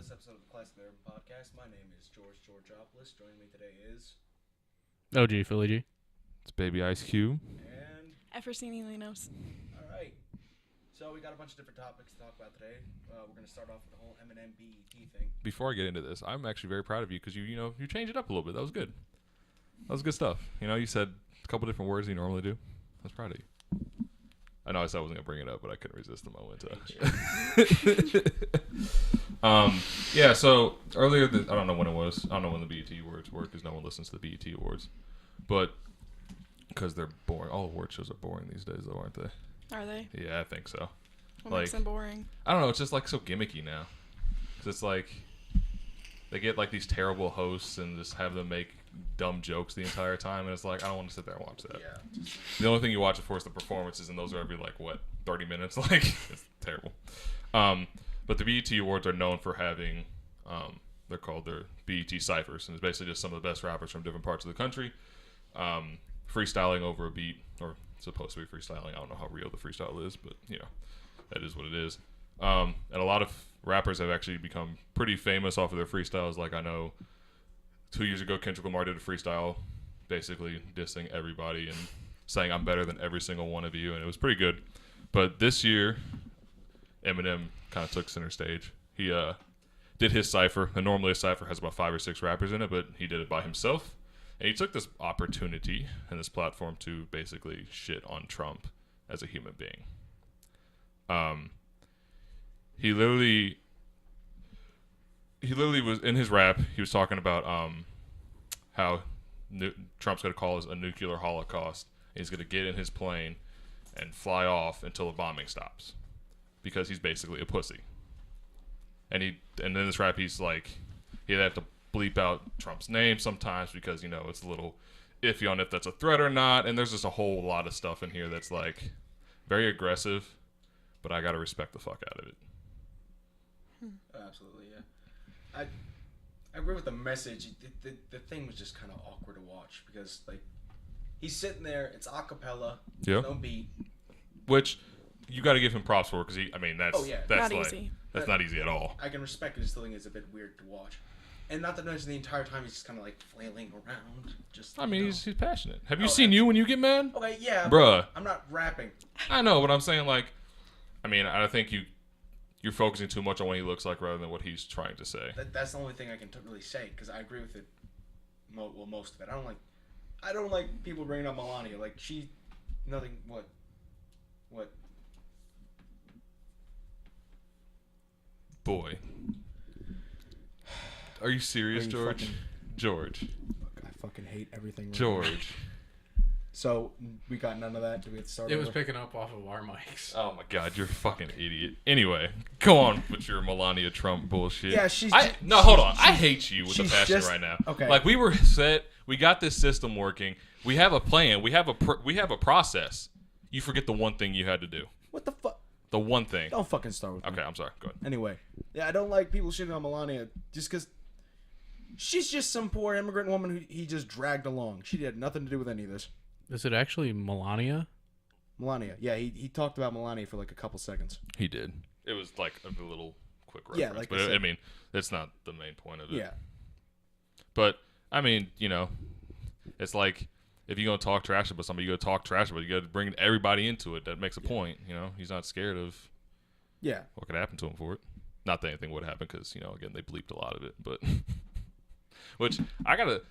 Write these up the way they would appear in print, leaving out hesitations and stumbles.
this episode of the Classic Urban Podcast. My name is George Georgopoulos. Joining me today is... OG Philly G. It's Baby Ice Cube. And... Effersini Linos. Alright. So we got a bunch of different topics to talk about today. We're going to start off with the whole Eminem BET thing. Before I get into this, I'm actually very proud of you because you changed it up a little bit. That was good. That was good stuff. You said a couple different words you normally do. I was proud of you. I know I said I wasn't going to bring it up, but I couldn't resist the moment. Yeah, so earlier, I don't know when it was. I don't know when the BET Awards were because no one listens to the BET Awards. But because they're boring. All award shows are boring these days, though, aren't they? Are they? Yeah, I think so. What makes them boring? I don't know. It's just like so gimmicky now. Because it's like they get like these terrible hosts and just have them make dumb jokes the entire time. And it's like, I don't want to sit there and watch that. Yeah. The only thing you watch, of course, the performances, and those are every, 30 minutes? Like, it's terrible. But the BET Awards are known for having, they're called their BET Cyphers. And it's basically just some of the best rappers from different parts of the country freestyling over a beat, or supposed to be freestyling. I don't know how real the freestyle is, but, that is what it is. And a lot of rappers have actually become pretty famous off of their freestyles. Like, I know 2 years ago, Kendrick Lamar did a freestyle basically dissing everybody and saying, I'm better than every single one of you, and it was pretty good. But this year, Eminem kind of took center stage. He did his cypher, and normally a cypher has about 5 or 6 rappers in it, but he did it by himself. And he took this opportunity and this platform to basically shit on Trump as a human being. He literally was in his rap. He was talking about how Trump's going to cause a nuclear holocaust. He's going to get in his plane and fly off until the bombing stops, because he's basically a pussy. And in this rap, he's like, he'd have to bleep out Trump's name sometimes because it's a little iffy on if that's a threat or not. And there's just a whole lot of stuff in here that's like very aggressive, but I got to respect the fuck out of it. Absolutely, yeah. I agree with the message. The thing was just kind of awkward to watch because, he's sitting there, it's a cappella, no beat. Which you got to give him props for because that's not easy. That's not easy at all. I can respect it, I still think it's a bit weird to watch. And not to mention the entire time he's just kind of flailing around. He's passionate. Have you seen you when you get mad? Okay, yeah. Bruh. I'm not rapping. I know, but I'm saying I think you're focusing too much on what he looks like rather than what he's trying to say. That's the only thing I can really say because I agree with it. Most of it. I don't like people bringing up Melania. Nothing. What? Boy. Are you serious, George? George. I fucking hate everything. George. So, we got none of that? Did we get started? It was picking up off of our mics. Oh my god, you're a fucking idiot. Anyway, go on with your Melania Trump bullshit. Yeah, hold on. I hate you with the passion right now. Okay. We were set. We got this system working. We have a plan. We have a process. You forget the one thing you had to do. What the fuck? The one thing. Don't fucking start with me. Okay, I'm sorry. Go ahead. Anyway. Yeah, I don't like people shitting on Melania just because she's just some poor immigrant woman who he just dragged along. She had nothing to do with any of this. Is it actually Melania? Melania. Yeah, he talked about Melania for a couple seconds. He did. It was a little quick reference. Yeah, but that's not the main point of it. Yeah. But, it's like if you're going to talk trash about somebody, you got to talk trash about it. You got to bring everybody into it. That makes a point. He's not scared of what could happen to him for it. Not that anything would happen because, again, they bleeped a lot of it. But, which I gotta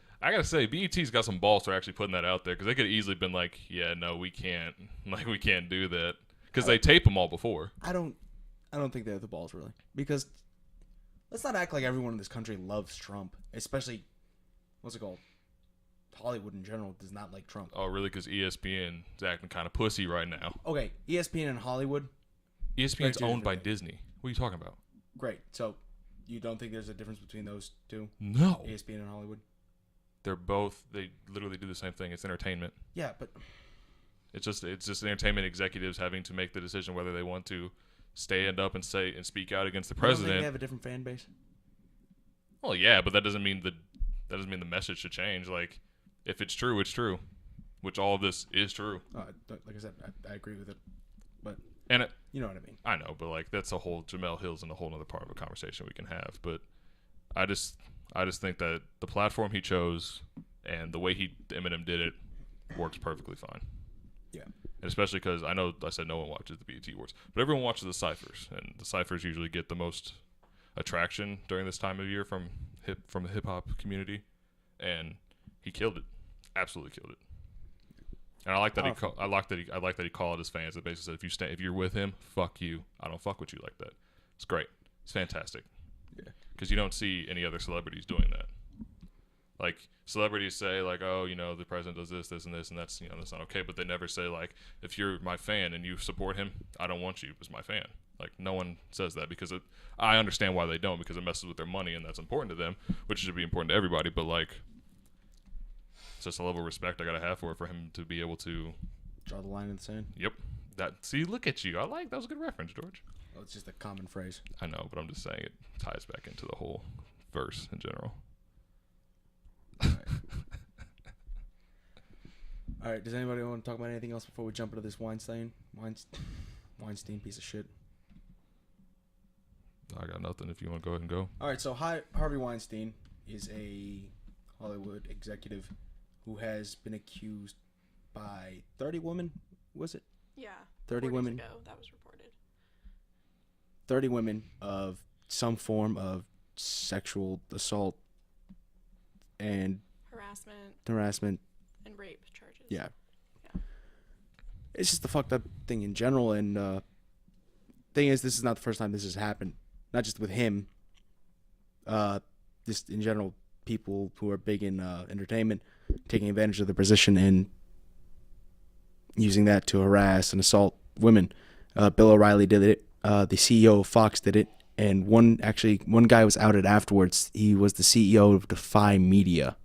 say, BET's got some balls for actually putting that out there because they could have easily been like, yeah, no, we can't. We can't do that because they tape them all before. I don't think they have the balls really because let's not act like everyone in this country loves Trump, especially what's it called? Hollywood in general does not like Trump. Oh, really? Because ESPN is acting kind of pussy right now. Okay, ESPN and Hollywood. ESPN's owned by Disney. What are you talking about? Great. So, you don't think there's a difference between those two? No. ESPN and Hollywood? They literally do the same thing. It's entertainment. Yeah, but it's just entertainment executives having to make the decision whether they want to stand up and say and speak out against the president. You don't think they have a different fan base? Well, yeah, but that doesn't mean the message should change. If it's true, it's true. Which all of this is true. Like I said, I agree with it. But And You know what I mean? I know, but like that's a whole Jamel Hill's and a whole other part of a conversation we can have. But I just think that the platform he chose and the way Eminem did it works perfectly fine. Yeah. And especially because I know I said no one watches the BET Awards, but everyone watches the Cyphers, and the Cyphers usually get the most attraction during this time of year from the hip hop community, and he killed it, absolutely killed it. And I like that I like that he called his fans and basically said if you're with him, fuck you. I don't fuck with you like that. It's great. It's fantastic. Yeah. Because you don't see any other celebrities doing that. Like celebrities say like, oh, you know, the president does this, and this, and that's, you know, that's not okay. But they never say like, if you're my fan and you support him, I don't want you as my fan. Like no one says that because I understand why they don't, because it messes with their money and that's important to them, which should be important to everybody. But like, it's just a level of respect I gotta have for him to be able to Draw the line in the sand. Yep. See, look at you. That was a good reference, George. Well, it's just a common phrase. I know, but I'm just saying it ties back into the whole verse in general. All right. Does anybody want to talk about anything else before we jump into this Weinstein piece of shit? I got nothing if you want to go ahead and go. All right. So Harvey Weinstein is a Hollywood executive who has been accused by 30 women. Was it? Yeah. 30 women. Ago, that was reported. 30 women of some form of sexual assault and harassment and rape charges. Yeah. Yeah. It's just a fucked up thing in general. And thing is, this is not the first time this has happened. Not just with him. Just in general, people who are big in entertainment taking advantage of their position and using that to harass and assault women. Bill O'Reilly did it. The CEO of Fox did it. And one guy was outed afterwards. He was the CEO of Defy Media.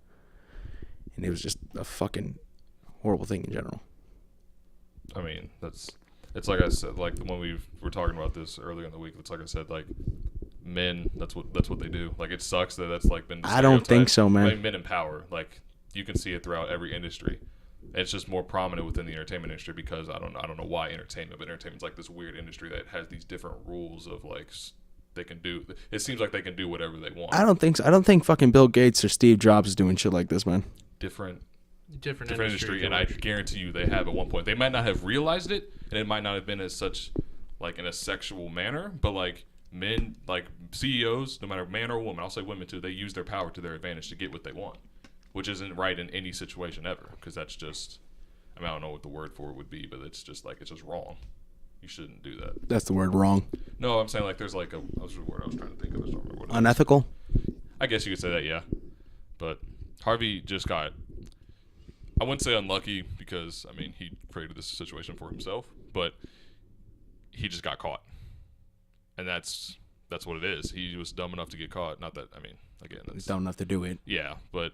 And it was just a fucking horrible thing in general. I mean, it's like I said, like when we were talking about this earlier in the week, it's like I said, like men, that's what they do. Like it sucks that that's like been. I don't think so, man. I mean, men in power, like you can see it throughout every industry. It's just more prominent within the entertainment industry because I don't know why entertainment, but entertainment's like this weird industry that has these different rules of like they can do. It seems like they can do whatever they want. I don't think so. I don't think fucking Bill Gates or Steve Jobs is doing shit like this, man. Different industry, and I guarantee you they have at one point. They might not have realized it, and it might not have been as such, like in a sexual manner, but like men, like CEOs, no matter man or woman, I'll say women too, they use their power to their advantage to get what they want, which isn't right in any situation ever, because that's just, I mean, I don't know what the word for it would be, but it's just like, it's just wrong. You shouldn't do that. That's the word, wrong. No, I'm saying like there's like what's the word I was trying to think of? I don't remember what it is. Unethical? I guess you could say that, yeah. But Harvey just got, I wouldn't say unlucky because, I mean, he created this situation for himself, but he just got caught. And that's what it is. He was dumb enough to get caught. Not that, I mean, again, He's dumb enough to do it. yeah, but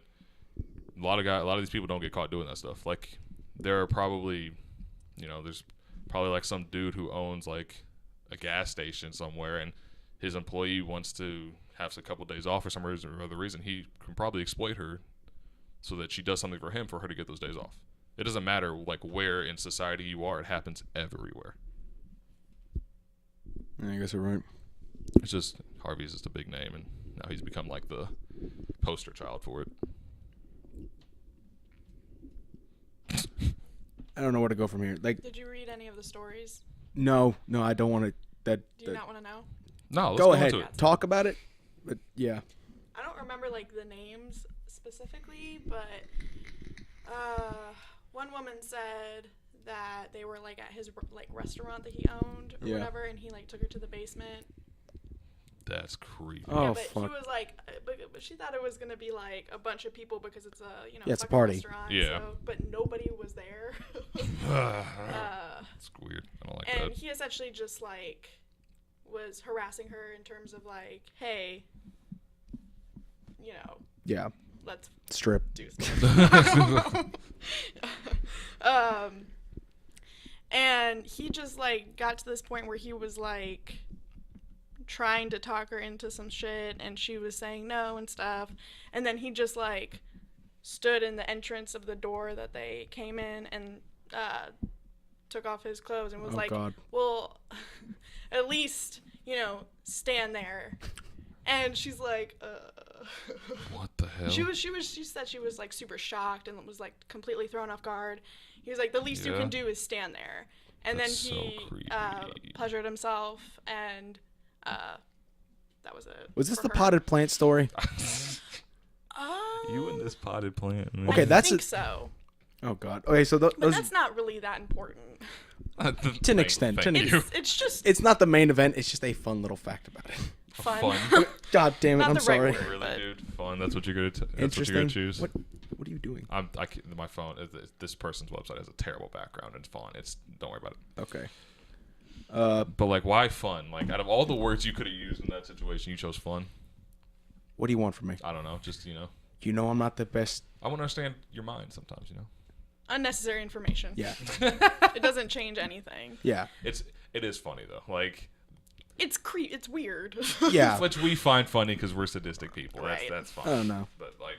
a lot of these people don't get caught doing that stuff. Like, there are probably, there's probably like some dude who owns like a gas station somewhere and his employee wants to have a couple of days off for some reason or other reason. He can probably exploit her so that she does something for him for her to get those days off. It doesn't matter like where in society you are. It happens everywhere. I guess you're right. It's just Harvey's just a big name, and now he's become like the poster child for it. I don't know where to go from here. Like, Did you read any of the stories? no, I don't want to. Do you not want to know? No, let's go ahead. into it. Talk about it. But yeah. I don't remember like the names specifically, but one woman said that they were like at his like restaurant that he owned or whatever, and he like took her to the basement. That's creepy. Oh, yeah, but fuck. he was like, but she thought it was gonna be like a bunch of people because it's a it's a fucking party. restaurant, Yeah. so, but nobody was there. It's weird. I don't like And that. he essentially just like was harassing her in terms of like, hey, Yeah. let's Strip. do stuff. And he just like got to this point where he was like trying to talk her into some shit and she was saying no and stuff, and then he just like stood in the entrance of the door that they came in and took off his clothes and was Oh, like, God. well, at least, stand there. And she's like, What the hell? She said she was like super shocked and was like completely thrown off guard. He was like, the least you Yeah. can do is stand there. And That's then so he creepy. pleasured himself, and that was it. Was this for the her. potted plant story? You and this potted plant. Man. Okay, I that's think a- so. Oh God. Okay, so But those that's not really that important. To an extent, to an Thank you. It's just it's not the main event. It's just a fun little fact about it. fun. Fun. God damn it! Not I'm the right sorry. word. Really, But- dude? Fun. That's what you're gonna. That's what Interesting. you're gonna choose. What are you doing? My phone. This person's website has a terrible background and font. Don't worry about it. Okay. But like, why fun? Like, out of all the words you could have used in that situation, you chose fun. What do you want from me? I don't know. Just You know I'm not the best. I want to understand your mind sometimes. Unnecessary information. Yeah. It doesn't change anything. Yeah. It is funny though. Like, It's weird. Yeah. which we find funny because we're sadistic people. Right. That's fine. I don't know. But like,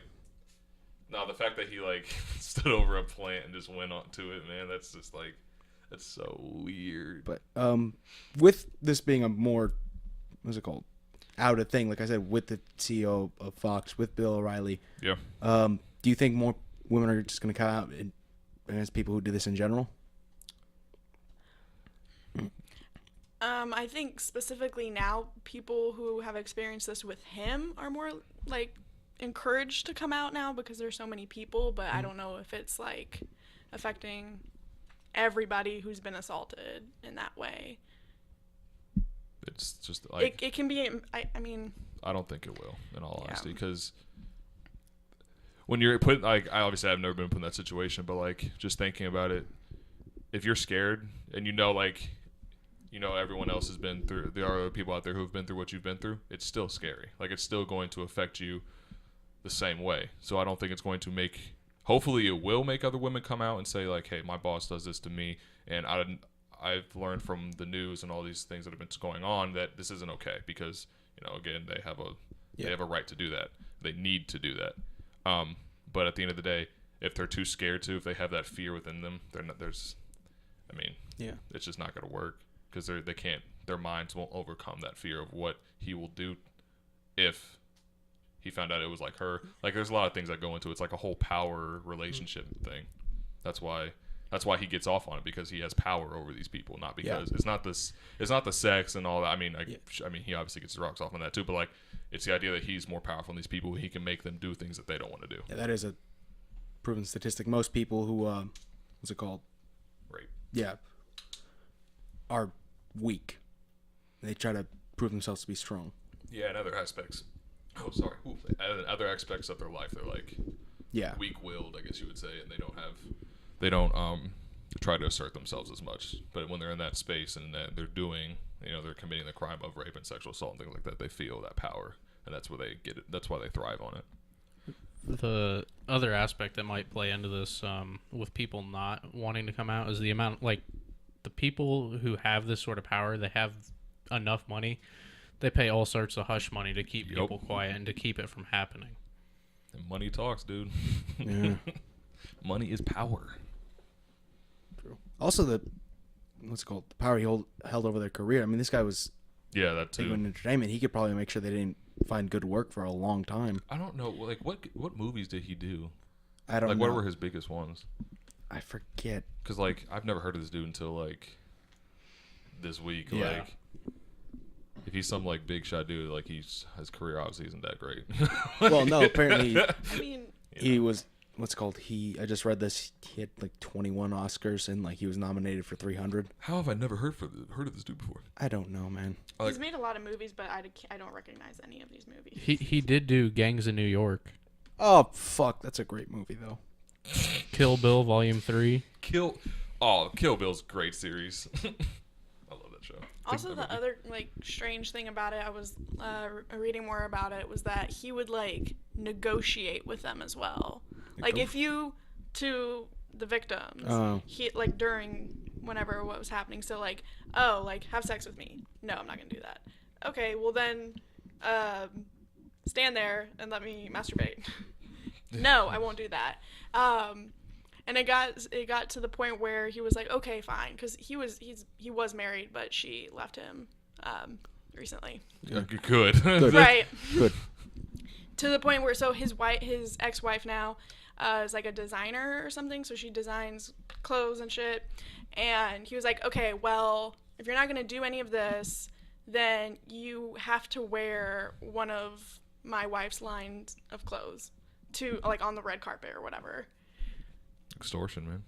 no, the fact that he like stood over a plant and just went on to it, man. That's just like, that's so weird. But with this being a more, what's it called, outed thing, like I said, with the CEO of Fox, with Bill O'Reilly, Yeah. do you think more women are just going to come out against people who do this in general? I think specifically now, people who have experienced this with him are more like encouraged to come out now because there's so many people. But I don't know if it's like affecting everybody who's been assaulted in that way. It's just like It can be. I mean, I don't think it will, in all Yeah. honesty, because when you're put like, I obviously have never been put in that situation, but like just thinking about it, if you're scared and like, everyone else has been through, there are other people out there who have been through what you've been through, it's still scary. Like, it's still going to affect you the same way. So I don't think it's going to make, hopefully it will make other women come out and say like, hey, my boss does this to me, and I've learned from the news and all these things that have been going on that this isn't okay, because again, they have a right to do that. They need to do that. But at the end of the day, if they're too scared to, if they have that fear within them, it's just not going to work, because they can't, their minds won't overcome that fear of what he will do if he found out it was like her. Like, there's a lot of things that go into it. It's like a whole power relationship thing. That's why he gets off on it, because he has power over these people, not because it's not the sex and all that. I mean, he obviously gets the rocks off on that too, but like, it's the idea that he's more powerful than these people. He can make them do things that they don't want to do. Yeah, that is a proven statistic. Most people who, what's it called? Right. Yeah. Are weak. They try to prove themselves to be strong. Yeah, in other aspects. Oh, sorry. Ooh, in other aspects of their life, they're like weak-willed, I guess you would say, and they don't try to assert themselves as much. But when they're in that space and that they're doing, they're committing the crime of rape and sexual assault and things like that, they feel that power, and that's where they get it. That's why they thrive on it. The other aspect that might play into this with people not wanting to come out is the amount, like, the people who have this sort of power, they have enough money, they pay all sorts of hush money to keep people quiet and to keep it from happening. And money talks, dude. Yeah. Money is power. True. Also, the power he held over their career. I mean, this guy was Yeah, that big too. in entertainment. He could probably make sure they didn't find good work for a long time. I don't know, like, what movies did he do? I don't Like, know. what were his biggest ones? I forget. Because, like, I've never heard of this dude until, like, this week. Yeah. Like, if he's some, like, big shot dude, like, his career obviously isn't that great. Well, no, apparently I mean, he was, I just read this, he had like 21 Oscars and like he was nominated for 300. How have I never heard of this dude before? I don't know, man. Like, he's made a lot of movies, but I don't recognize any of these movies. He did do Gangs in New York, Oh, fuck. That's a great movie, though. Kill Bill Volume 3. Kill Bill's a great series. I love that show. Also, the other like strange thing about it, I was reading more about it, was that he would like negotiate with them as well. Like if you to the victims, he like during whenever what was happening. So like, oh, like have sex with me. No, I'm not gonna do that. Okay, well then, stand there and let me masturbate. No, I won't do that. And it got to the point where he was like, okay, fine, because he was married, but she left him recently. Yeah, good. Right. Good. To the point where his ex-wife now is like a designer or something, so she designs clothes and shit. And he was like, okay, well, if you're not gonna do any of this, then you have to wear one of my wife's lines of clothes to like on the red carpet or whatever. Extortion, man.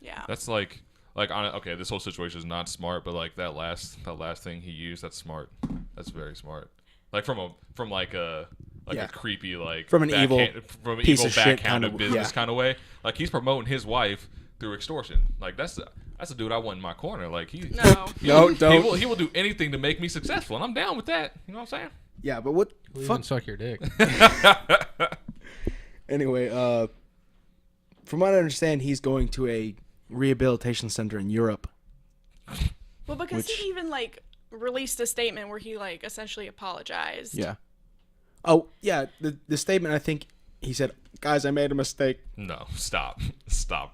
Yeah. That's okay, this whole situation is not smart, but like that last thing he used, that's smart. That's very smart. Like from a creepy like from an evil piece of shit backhand kind of of business kind of way. Like he's promoting his wife through extortion. Like that's a dude I want in my corner. Like he don't. He will do anything to make me successful, and I'm down with that. You know what I'm saying? Yeah, but what? We'll even suck your dick. Anyway, from what I understand, he's going to a rehabilitation center in Europe. Well, because he even like released a statement where he like essentially apologized. Yeah. Oh yeah, the statement, I think he said, "Guys, I made a mistake." No, stop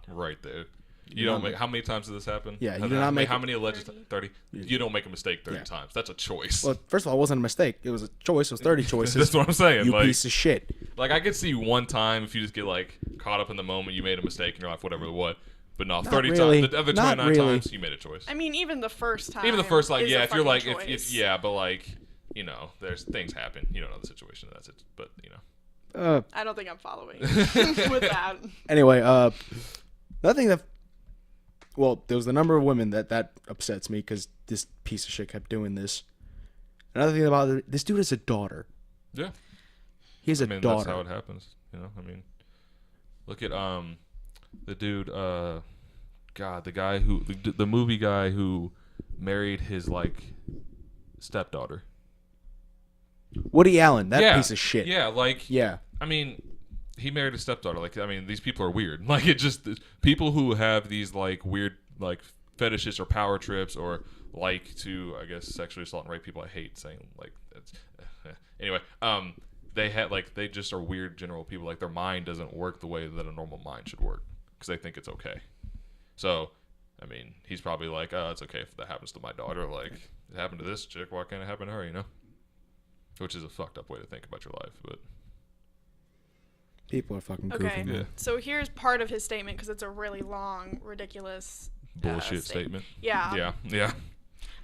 right there. You don't make. How many times did this happen? Yeah, you do not make. How many alleged 30? You don't make a mistake 30 times. That's a choice. Well, first of all, it wasn't a mistake. It was a choice. It was 30 choices. That's what I'm saying. You like, piece of shit. Like I could see one time if you just get like caught up in the moment, you made a mistake in your life, whatever what. But no, 30 really. times. The other Not 29 really. times, you made a choice. I mean, even the first time. Even the first, like, is yeah, a if you're like, fucking if choice. yeah, but like, you know, there's things happen. You don't know the situation. That's it. But you know. I don't think I'm following with that. Anyway, nothing that. Well, there was the number of women that upsets me because this piece of shit kept doing this. Another thing about it, this dude has a daughter. Yeah. He has a daughter. That's how it happens. You know, I mean, look at the dude, the guy who the movie guy who married his like stepdaughter. Woody Allen, that piece of shit. Yeah, like Yeah. I mean, he married his stepdaughter. Like, I mean, these people are weird. Like, it just people who have these like weird like fetishes or power trips or like to, I guess, sexually assault and rape people. I hate saying like that's anyway. They just are weird general people. Like their mind doesn't work the way that a normal mind should work because they think it's okay. So, I mean, he's probably like, oh, it's okay if that happens to my daughter. Like, it happened to this chick. Why can't it happen to her? You know, which is a fucked up way to think about your life, but. People are fucking goofy. Okay, Yeah. so here's part of his statement because it's a really long, ridiculous Bullshit statement. Yeah. Yeah.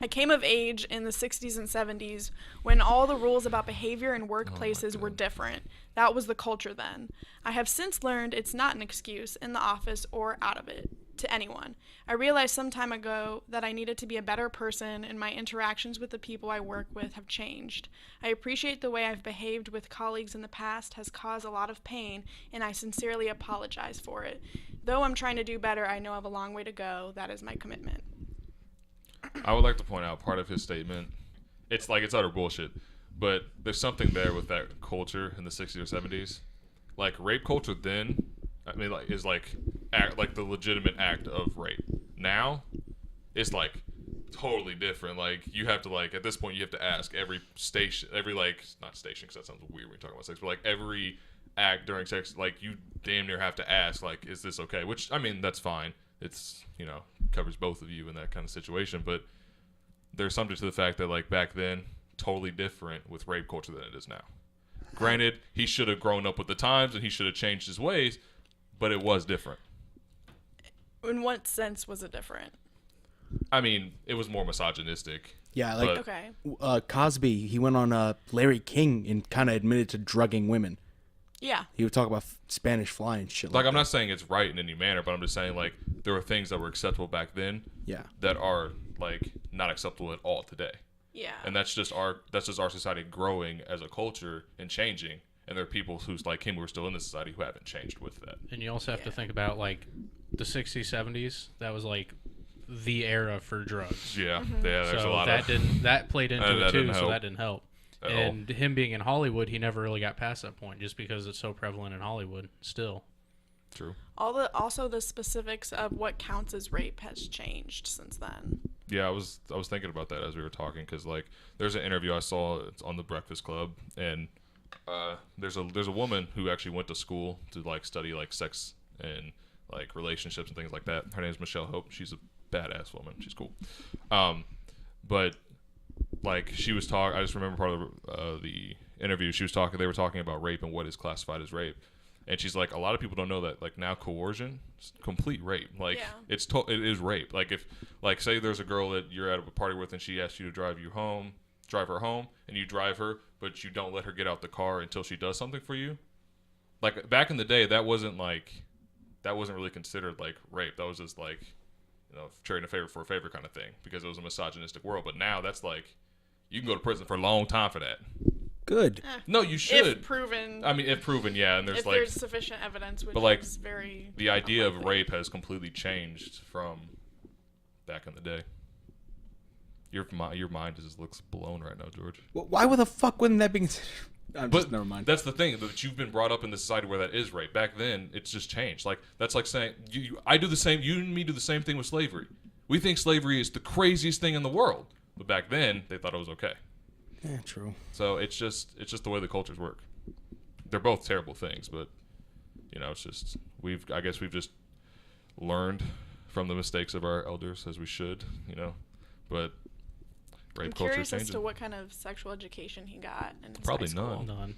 I came of age in the 60s and 70s when all the rules about behavior in workplaces were different. That was the culture then. I have since learned it's not an excuse in the office or out of it to anyone. I realized some time ago that I needed to be a better person and my interactions with the people I work with have changed. I appreciate the way I've behaved with colleagues in the past has caused a lot of pain and I sincerely apologize for it. Though I'm trying to do better, I know I have a long way to go. That is my commitment. I would like to point out part of his statement. It's utter bullshit, but there's something there with that culture in the 60s or 70s. Like rape culture then, I mean, like is like the legitimate act of rape. Now, it's like totally different. Like you have to like at this point you have to ask every station, not station because that sounds weird when you're talking about sex, but like every act during sex, like you damn near have to ask like, is this okay? Which I mean that's fine. It's covers both of you in that kind of situation, but they're subject to the fact that like back then totally different with rape culture than it is now. Granted, he should have grown up with the times and he should have changed his ways, but it was different. In what sense was it different? I mean, it was more misogynistic. Yeah, like Okay. Cosby, he went on Larry King and kind of admitted to drugging women. Yeah. He would talk about Spanish fly and shit. Like I'm not saying it's right in any manner, but I'm just saying like there were things that were acceptable back then. Yeah. That are like not acceptable at all today. Yeah. And that's just our society growing as a culture and changing. And there are people who's like him who are still in the society who haven't changed with that. And you also have to think about like the 60s, 70s. That was like the era for drugs. Yeah, there's a lot that played into it too, so that didn't help. And him being in Hollywood, he never really got past that point, just because it's so prevalent in Hollywood still. True. Also the specifics of what counts as rape has changed since then. Yeah, I was thinking about that as we were talking because like there's an interview I saw on the Breakfast Club and there's a woman who actually went to school to like study like sex and like relationships and things like that. Her name is Michelle Hope. She's a badass woman. She's cool. But like she was talking, I just remember part of the interview. She was talking. They were talking about rape and what is classified as rape. And she's like, a lot of people don't know that, like, now coercion is complete rape. Like, it is rape. Like, if, like, say there's a girl that you're at a party with and she asks you to drive her home, and you drive her, but you don't let her get out the car until she does something for you. Like, back in the day, that wasn't really considered, like, rape. That was just, like, you know, trading a favor for a favor kind of thing, because it was a misogynistic world. But now that's, like, you can go to prison for a long time for that. Good. No, you should. If proven. I mean, if proven, yeah. And there's there's sufficient evidence, which but like is very. The idea of rape has completely changed from back in the day. Your mind just looks blown right now, George. Well, why the fuck wouldn't that be? Never mind. That's the thing, that you've been brought up in the society where that is rape. Back then, it's just changed. Like, that's like saying I do the same. You and me do the same thing with slavery. We think slavery is the craziest thing in the world, but back then they thought it was okay. Yeah, true. So it's just the way the cultures work. They're both terrible things, but you know, it's just I guess we've just learned from the mistakes of our elders, as we should, you know. But rape culture curious changes. as to what kind of sexual education he got in his Probably high school. None.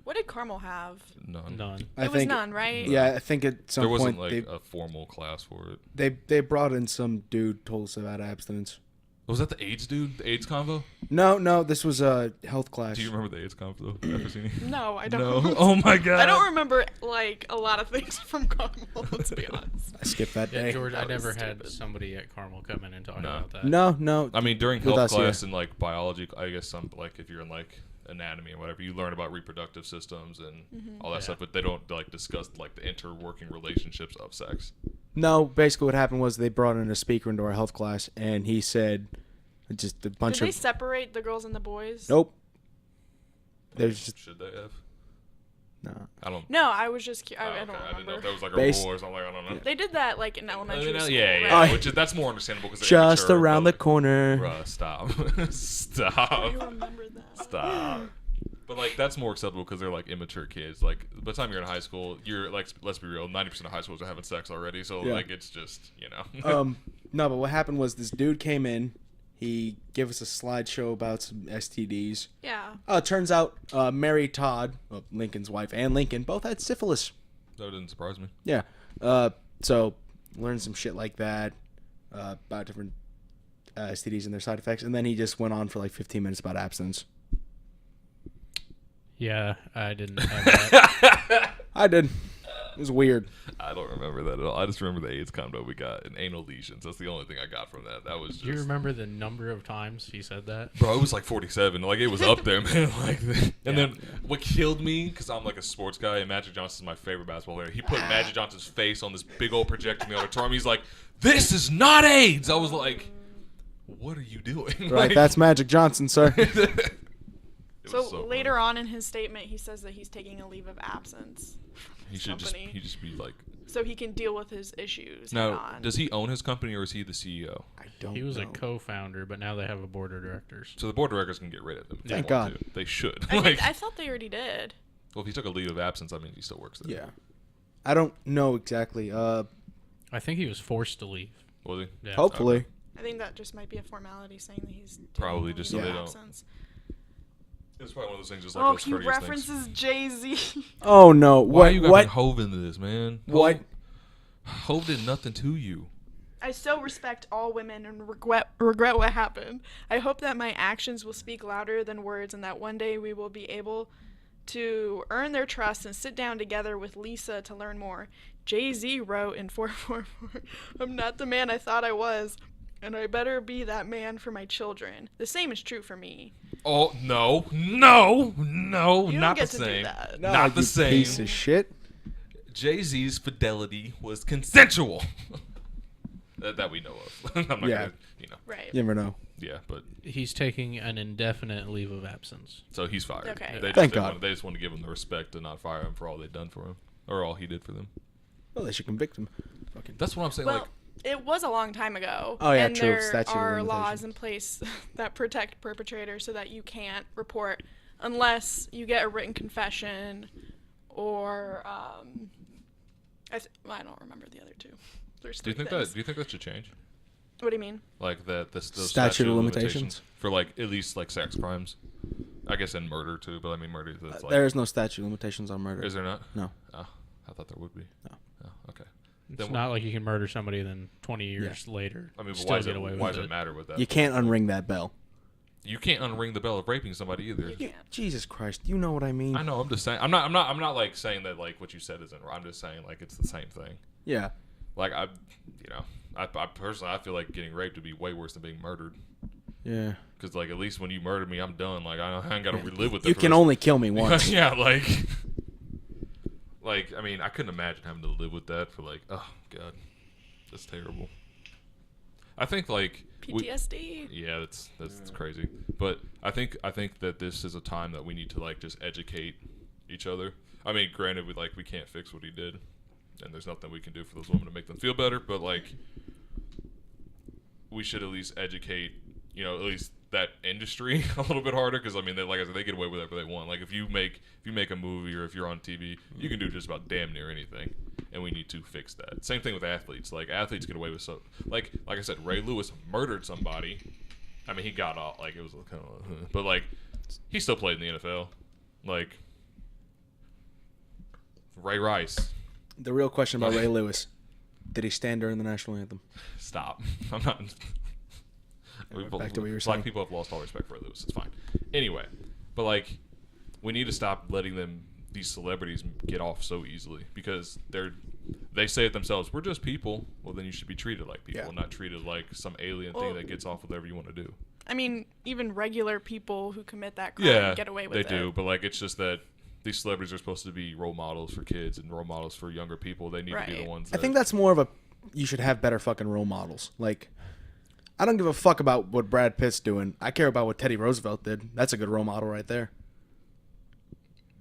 What did Carmel have? None. It was none, right? Yeah, I think at some there point wasn't like a formal class for it. they brought in some dude told us about abstinence. Was that the AIDS dude? The AIDS convo? No, this was a health class. Do you remember the AIDS convo? Ever seen it? No, I don't. No. Oh my god. I don't remember like a lot of things from Carmel. Let's be honest. I skipped that Yeah, day. George, I That was never had stupid. somebody at Carmel come in and talk No. about that. No. I mean, during With health us, class yeah. and like biology, I guess some, like if you're in like anatomy or whatever, you learn about reproductive systems and all that Yeah. stuff, but they don't like discuss like the interworking relationships of sex. No, basically what happened was they brought in a speaker into our health class, and he said just a bunch Did they of separate the girls and the boys? nope. There's just Should they have? no. I don't. No, I was just. I okay. don't I didn't know remember. if that was like a Base- rule or something. I don't know. They did that like in elementary school. Yeah, right? Oh, which is, that's more understandable because Just around the corner. Bruh, stop, I stop, remember that. stop. But like that's more acceptable because they're like immature kids. Like by the time you're in high school, you're like, let's be real, 90% of high schools are having sex already. So Yeah. like it's just, you know. No, but what happened was this dude came in. He gave us a slideshow about some STDs. Yeah. It turns out Mary Todd, Lincoln's wife, and Lincoln both had syphilis. That didn't surprise me. Yeah. So learned some shit like that about different STDs and their side effects, and then he just went on for like 15 minutes about abstinence. Yeah, I didn't have that. I did. It was weird. I don't remember that at all. I just remember the AIDS combo we got and anal lesions. That's the only thing I got from that. That was just. Do you remember the number of times he said that? Bro, it was like 47. Like, it was up there, man. Like, and then what killed me, because I'm like a sports guy, and Magic Johnson's my favorite basketball player. He put Magic Johnson's face on this big old projector in the auditorium. He's like, "This is not AIDS." I was like, "What are you doing?" Right, Like, that's Magic Johnson, sir. it was So, so later funny. on in his statement, he says that he's taking a leave of absence. He should just company. he just be like. So he can deal with his issues. Now, head-on. does he own his company or is he the CEO? I don't He was know. a co-founder, but now they have a board of directors. So the board of directors can get rid of him. if they Thank want God. to. They should. I thought they already did. Well, if he took a leave of absence, I mean, he still works there. Yeah. I don't know exactly. I think he was forced to leave. Was he? Yeah. Hopefully. I think that just might be a formality saying that he's taking Probably a just leave so of they don't- absence. It's probably one of those things just like Oh, those he courteous references things. Oh, no. Why What? you got What? Hove into this, man? What? Hove did nothing to you. I so respect all women and regret what happened. I hope that my actions will speak louder than words and that one day we will be able to earn their trust and sit down together with Lisa to learn more. Jay-Z wrote in 444, "I'm not the man I thought I was, and I better be that man for my children. The same is true for me." Oh, no, You not don't get the to do same. that. No, Not the you same. Piece of shit. Jay-Z's fidelity was consensual. that we know of. I'm not Yeah. gonna, you know. Right. You never know. Yeah, but He's taking an indefinite leave of absence. so he's fired. Okay. They just Thank didn't God. Want, they just want to give him the respect to not fire him for all they've done for him or all he did for them. Well, they should convict him. Fucking. That's what I'm saying. Well, like, it was a long time ago. Oh, yeah, and true. there Statute of are laws Limitations. in place that protect perpetrators so that you can't report unless you get a written confession or I don't remember the other two. There's Do you three think things. that? Do you think that should change? What do you mean? Like the Statute of limitations for like at least like sex crimes. I guess and murder too, but I mean murder. That's like, there is no statute of limitations on murder. is there not? No. Oh, I thought there would be. No. Oh, okay. It's Then not like you can murder somebody and then 20 years later I mean, but still get away why with does it. it matter with that? You can't unring that bell. You can't unring the bell of raping somebody either. Jesus Christ, you know what I mean? I know. I'm just saying. I'm not like saying that like what you said isn't right. I'm just saying like it's the same thing. Yeah. Like I personally I feel like getting raped would be way worse than being murdered. Yeah. Because like at least when you murder me, I'm done. Like I ain't got to relive with it. You can only kill me once. Yeah, like I mean I couldn't imagine having to live with that for like god, that's terrible. I think like PTSD. yeah, that's crazy. But I think that this is a time that we need to like just educate each other. I mean, granted, we can't fix what he did, and there's nothing we can do for those women to make them feel better. But like, we should at least educate, at least that industry a little bit harder. Because I mean, like I said, they get away with whatever they want. Like if you make a movie or if you're on TV, you can do just about damn near anything. And we need to fix that. Same thing with athletes. Like athletes get away with so like I said, Ray Lewis murdered somebody. I mean, he got off. Like it was kind of, but like he still played in the NFL. Like Ray Rice. The real question about Ray Lewis: did he stand during the national anthem? Stop. I'm not. Back to what you were saying. Black people have lost all respect for Ray Lewis. It's fine. Anyway, but like we need to stop letting these celebrities get off so easily because they say it themselves. We're just people. Well, then you should be treated like people, and not treated like some alien thing that gets off with whatever you want to do. I mean, even regular people who commit that crime get away with it. They do, but like it's just that these celebrities are supposed to be role models for kids and role models for younger people. They need to be the ones that... I think that's more of you should have better fucking role models. Like, I don't give a fuck about what Brad Pitt's doing. I care about what Teddy Roosevelt did. That's a good role model right there.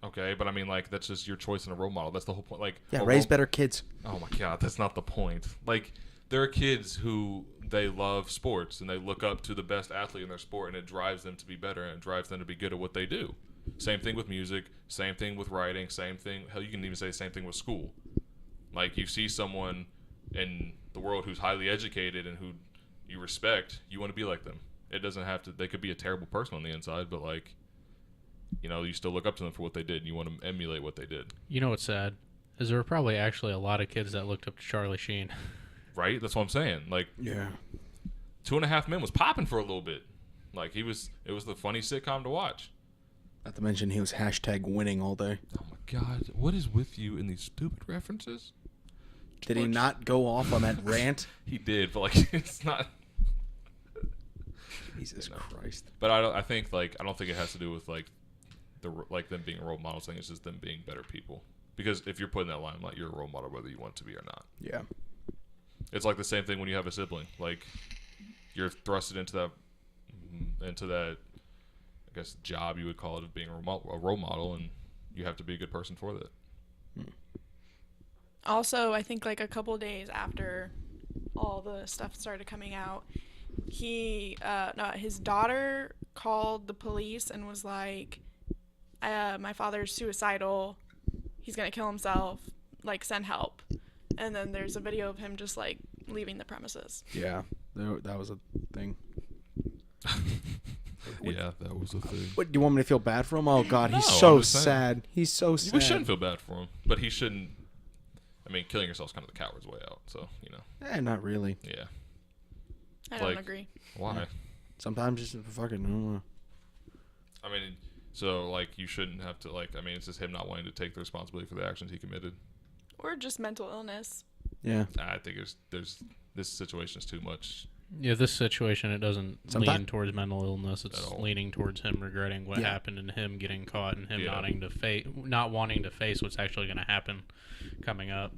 Okay, but I mean, like, that's just your choice in a role model. That's the whole point. Like, raise better kids. Oh my god, that's not the point. Like, there are kids who they love sports and they look up to the best athlete in their sport, and it drives them to be better and it drives them to be good at what they do. Same thing with music. Same thing with writing. Same thing. Hell, you can even say the same thing with school. Like, you see someone in the world who's highly educated and who you respect, you want to be like them. It doesn't have to. They could be a terrible person on the inside, but like. You still look up to them for what they did, and you want to emulate what they did. You know what's sad? Is there were probably actually a lot of kids that looked up to Charlie Sheen. Right? That's what I'm saying. Like, 2.5 Men was popping for a little bit. Like, it was the funny sitcom to watch. Not to mention he was #winning all day. Oh my god, what is with you in these stupid references? Did he not go off on that rant? He did, but like, it's not. Jesus Christ. But I don't think it has to do with like. Them being a role model thing. It's just them being better people. Because if you're putting that limelight, you're a role model whether you want to be or not. Yeah. It's like the same thing when you have a sibling. Like you're thrusted into that I guess job you would call it of being a role model, and you have to be a good person for that. Also, I think like a couple of days after all the stuff started coming out, his daughter called the police and was like, my father's suicidal, he's gonna kill himself, like send help. And then there's a video of him just like leaving the premises. Yeah, that was a thing. Yeah, that was a thing. What, do you want me to feel bad for him? Oh god, he's No, so sad. He's so sad. We shouldn't feel bad for him, but he shouldn't. I mean, killing yourself's kind of the coward's way out, so not really. Yeah. I don't agree. Why? Yeah. Sometimes just fucking. I mean, so like you shouldn't have to like. I mean, it's just him not wanting to take the responsibility for the actions he committed. Or just mental illness. Yeah. I think there's this situation is too much. Yeah, this situation, it doesn't lean towards mental illness. It's leaning towards him regretting what happened and him getting caught and him not wanting to face what's actually going to happen coming up.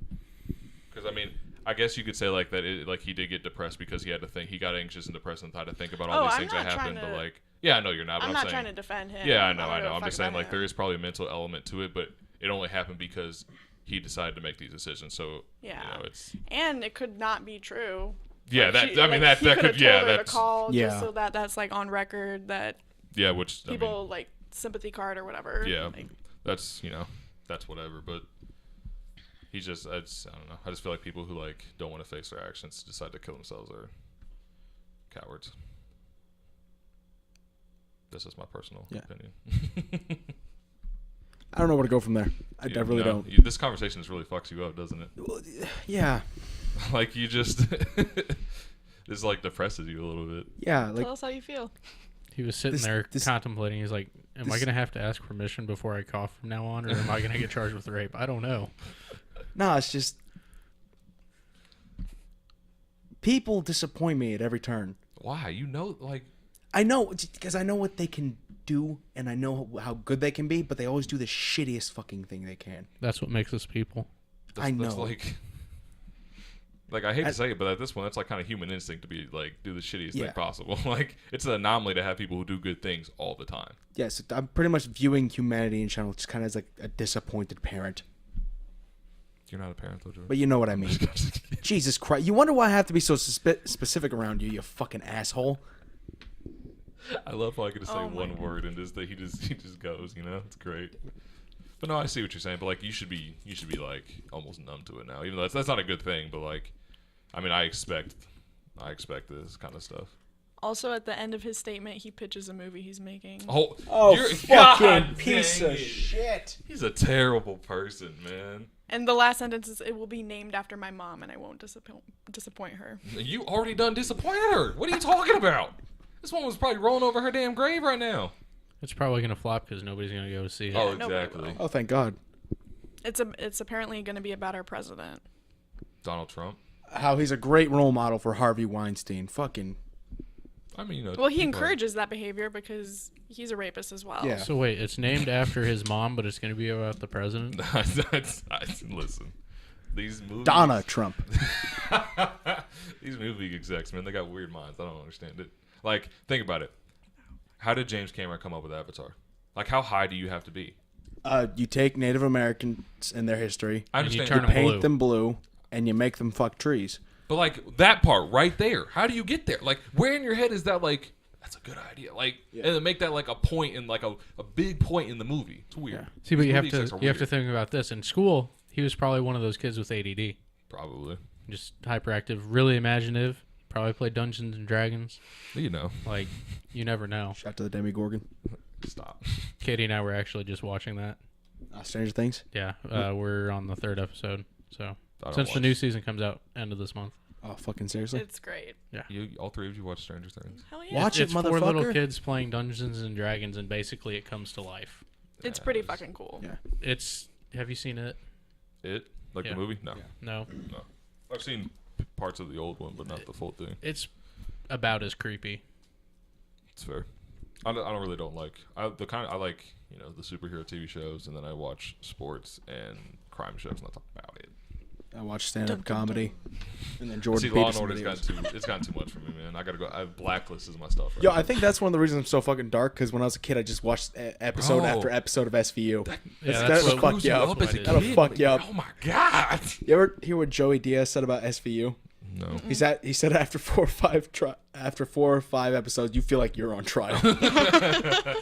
Because I mean, I guess you could say like that. Like he did get depressed because he had to think. He got anxious and depressed and had to think about all these things that happened. But like, yeah, I know you're not. But I'm not saying, trying to defend him. Yeah, I know. I'm just saying like there is probably a mental element to it, but it only happened because he decided to make these decisions. So it's and it could not be true. Yeah, like that could that's call just so that's like on record that which people like sympathy card or whatever. Yeah, that's that's whatever, but He's just, I don't know. I just feel like people who like don't want to face their actions decide to kill themselves are cowards. This is my personal opinion. I don't know where to go from there. I really don't. This conversation just really fucks you up, doesn't it? Yeah. Like you just, this like depresses you a little bit. Yeah. Like, Tell us how you feel. He was sitting there contemplating. He's like, am I going to have to ask permission before I cough from now on, or am I going to get charged with rape? I don't know. no, it's just people disappoint me at every turn. Why? You know, like I know because I know what they can do and I know how good they can be, but they always do the shittiest fucking thing they can. That's what makes us people. I know. That's like I hate to say it, but at this point, that's like kind of human instinct to be like do the shittiest thing possible. Like it's an anomaly to have people who do good things all the time. Yes, I'm pretty much viewing humanity in general just kind of as like a disappointed parent. You're not a parent, though, Jordan. But you know what I mean. Jesus Christ! You wonder why I have to be so specific around you, you fucking asshole. I love how I can just say one word and just that he just goes. You know, it's great. But no, I see what you're saying. But like, you should be like almost numb to it now. Even though that's not a good thing. But like, I mean, I expect this kind of stuff. Also, at the end of his statement, he pitches a movie he's making. Oh, you're fucking piece of shit! He's a terrible person, man. And the last sentence is, "It will be named after my mom, and I won't disappoint her." You already done disappointed her. What are you talking about? This one was probably rolling over her damn grave right now. It's probably going to flop because nobody's going to go see it. Oh, nobody exactly. Oh, thank God. It's apparently going to be about our president. Donald Trump. How he's a great role model for Harvey Weinstein. Fucking. I mean, you know. Well, he encourages that behavior because he's a rapist as well. Yeah. So wait, it's named after his mom, but it's going to be about the president? Listen. These movies. Donna Trump. These movie execs, man, they got weird minds. I don't understand it. Like, think about it. How did James Cameron come up with Avatar? Like, how high do you have to be? You take Native Americans and their history. I And you understand. turn them Paint blue. them blue, and you make them fuck trees. But, like, that part right there, how do you get there? Like, where in your head is that, like, that's a good idea? Like, and then make that, like, a point in, like, a big point in the movie. It's weird. Yeah. See, but These you have movie execs are to weird. think about this. In school, he was probably one of those kids with ADD. Probably. Just hyperactive, really imaginative. Probably played Dungeons and Dragons. You know. Like, you never know. Shout to the Demigorgon. Stop. Katie and I were actually just watching that. Stranger Things. Yeah, we're on the 3rd episode. So don't since the watch. new season comes out end of this month. Oh, fucking seriously? It's great. All three of you watch Stranger Things? Hell yeah. Watch it, It's 4 little motherfucker. kids playing Dungeons and Dragons, and basically it comes to life. It's pretty fucking cool. Yeah. It's. Have you seen it? It? Like Yeah. the movie? No. No. No. I've seen parts of the old one, but not the full thing. It's about as creepy. It's fair. I don't like I like, you know, the superhero TV shows, and then I watch sports and crime shows, and that's about it. I watch stand-up comedy. And then See, Jordan Law and Peterson Order's videos. it's gotten too much for me, man. I gotta go. Blacklist is my stuff. Right Yo, now. I think that's one of the reasons I'm so fucking dark, because when I was a kid, I just watched episode Bro. after episode of SVU. Yeah, That'll fuck screws you up. that's what it as a is. kid, That'll fuck you man. up. Oh my god. You ever hear what Joey Diaz said about SVU? No. He said after 4 or 5 episodes, you feel like you're on trial. I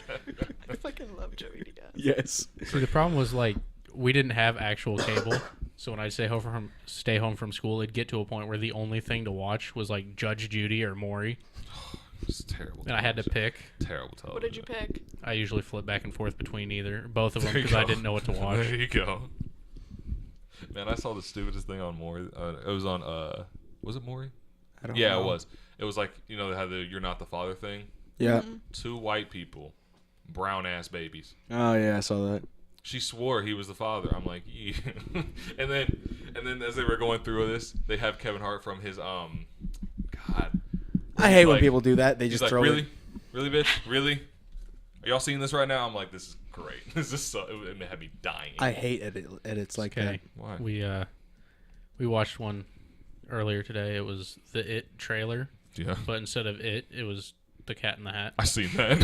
fucking love Joey Diaz. Yes. See, the problem was, like, we didn't have actual cable. So when I'd stay home from school, it'd get to a point where the only thing to watch was, like, Judge Judy or Maury. It's terrible. And I had to pick. Terrible television. What did you pick? I usually flip back and forth between both of them, There you because I go. didn't know what to watch. There you go. Man, I saw the stupidest thing on Maury. It was on was it Maury? I don't Yeah, know. it was. It was like, you know, they had the "You're Not the Father" thing. Yeah. 2 white people, brown ass babies. Oh, yeah, I saw that. She swore he was the father. I'm like, yeah. and then as they were going through this, they have Kevin Hart from his God. I hate when Like, people do that. They He's just like, throw really, it. really, bitch, really. Are y'all seeing this right now? I'm like, this is great. This is so. It had me dying. I hate edits like that. Okay. Why? We watched one earlier today. It was the It trailer, Yeah, but instead of it was the Cat in the Hat. I seen that.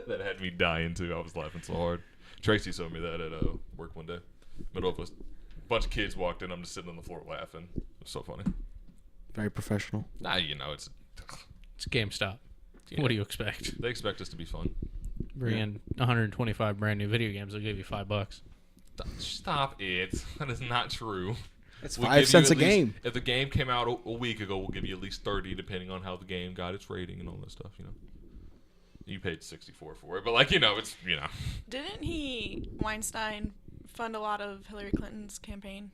That had me dying too. I was laughing so hard. Tracy showed me that at work one day. Middle of a bunch of kids walked in. I'm just sitting on the floor laughing. It was so funny. Very professional. Nah, you know, it's It's GameStop. Yeah. What do you expect? they expect us to be fun. Bring in 125 brand new video games. They'll give you $5. Stop it. That is not true. It's We'll 5 give cents you a at least- game. If the game came out a week ago, we'll give you at least 30, depending on how the game got its rating and all that stuff. You paid 64 for it, but it's Didn't Weinstein fund a lot of Hillary Clinton's campaign?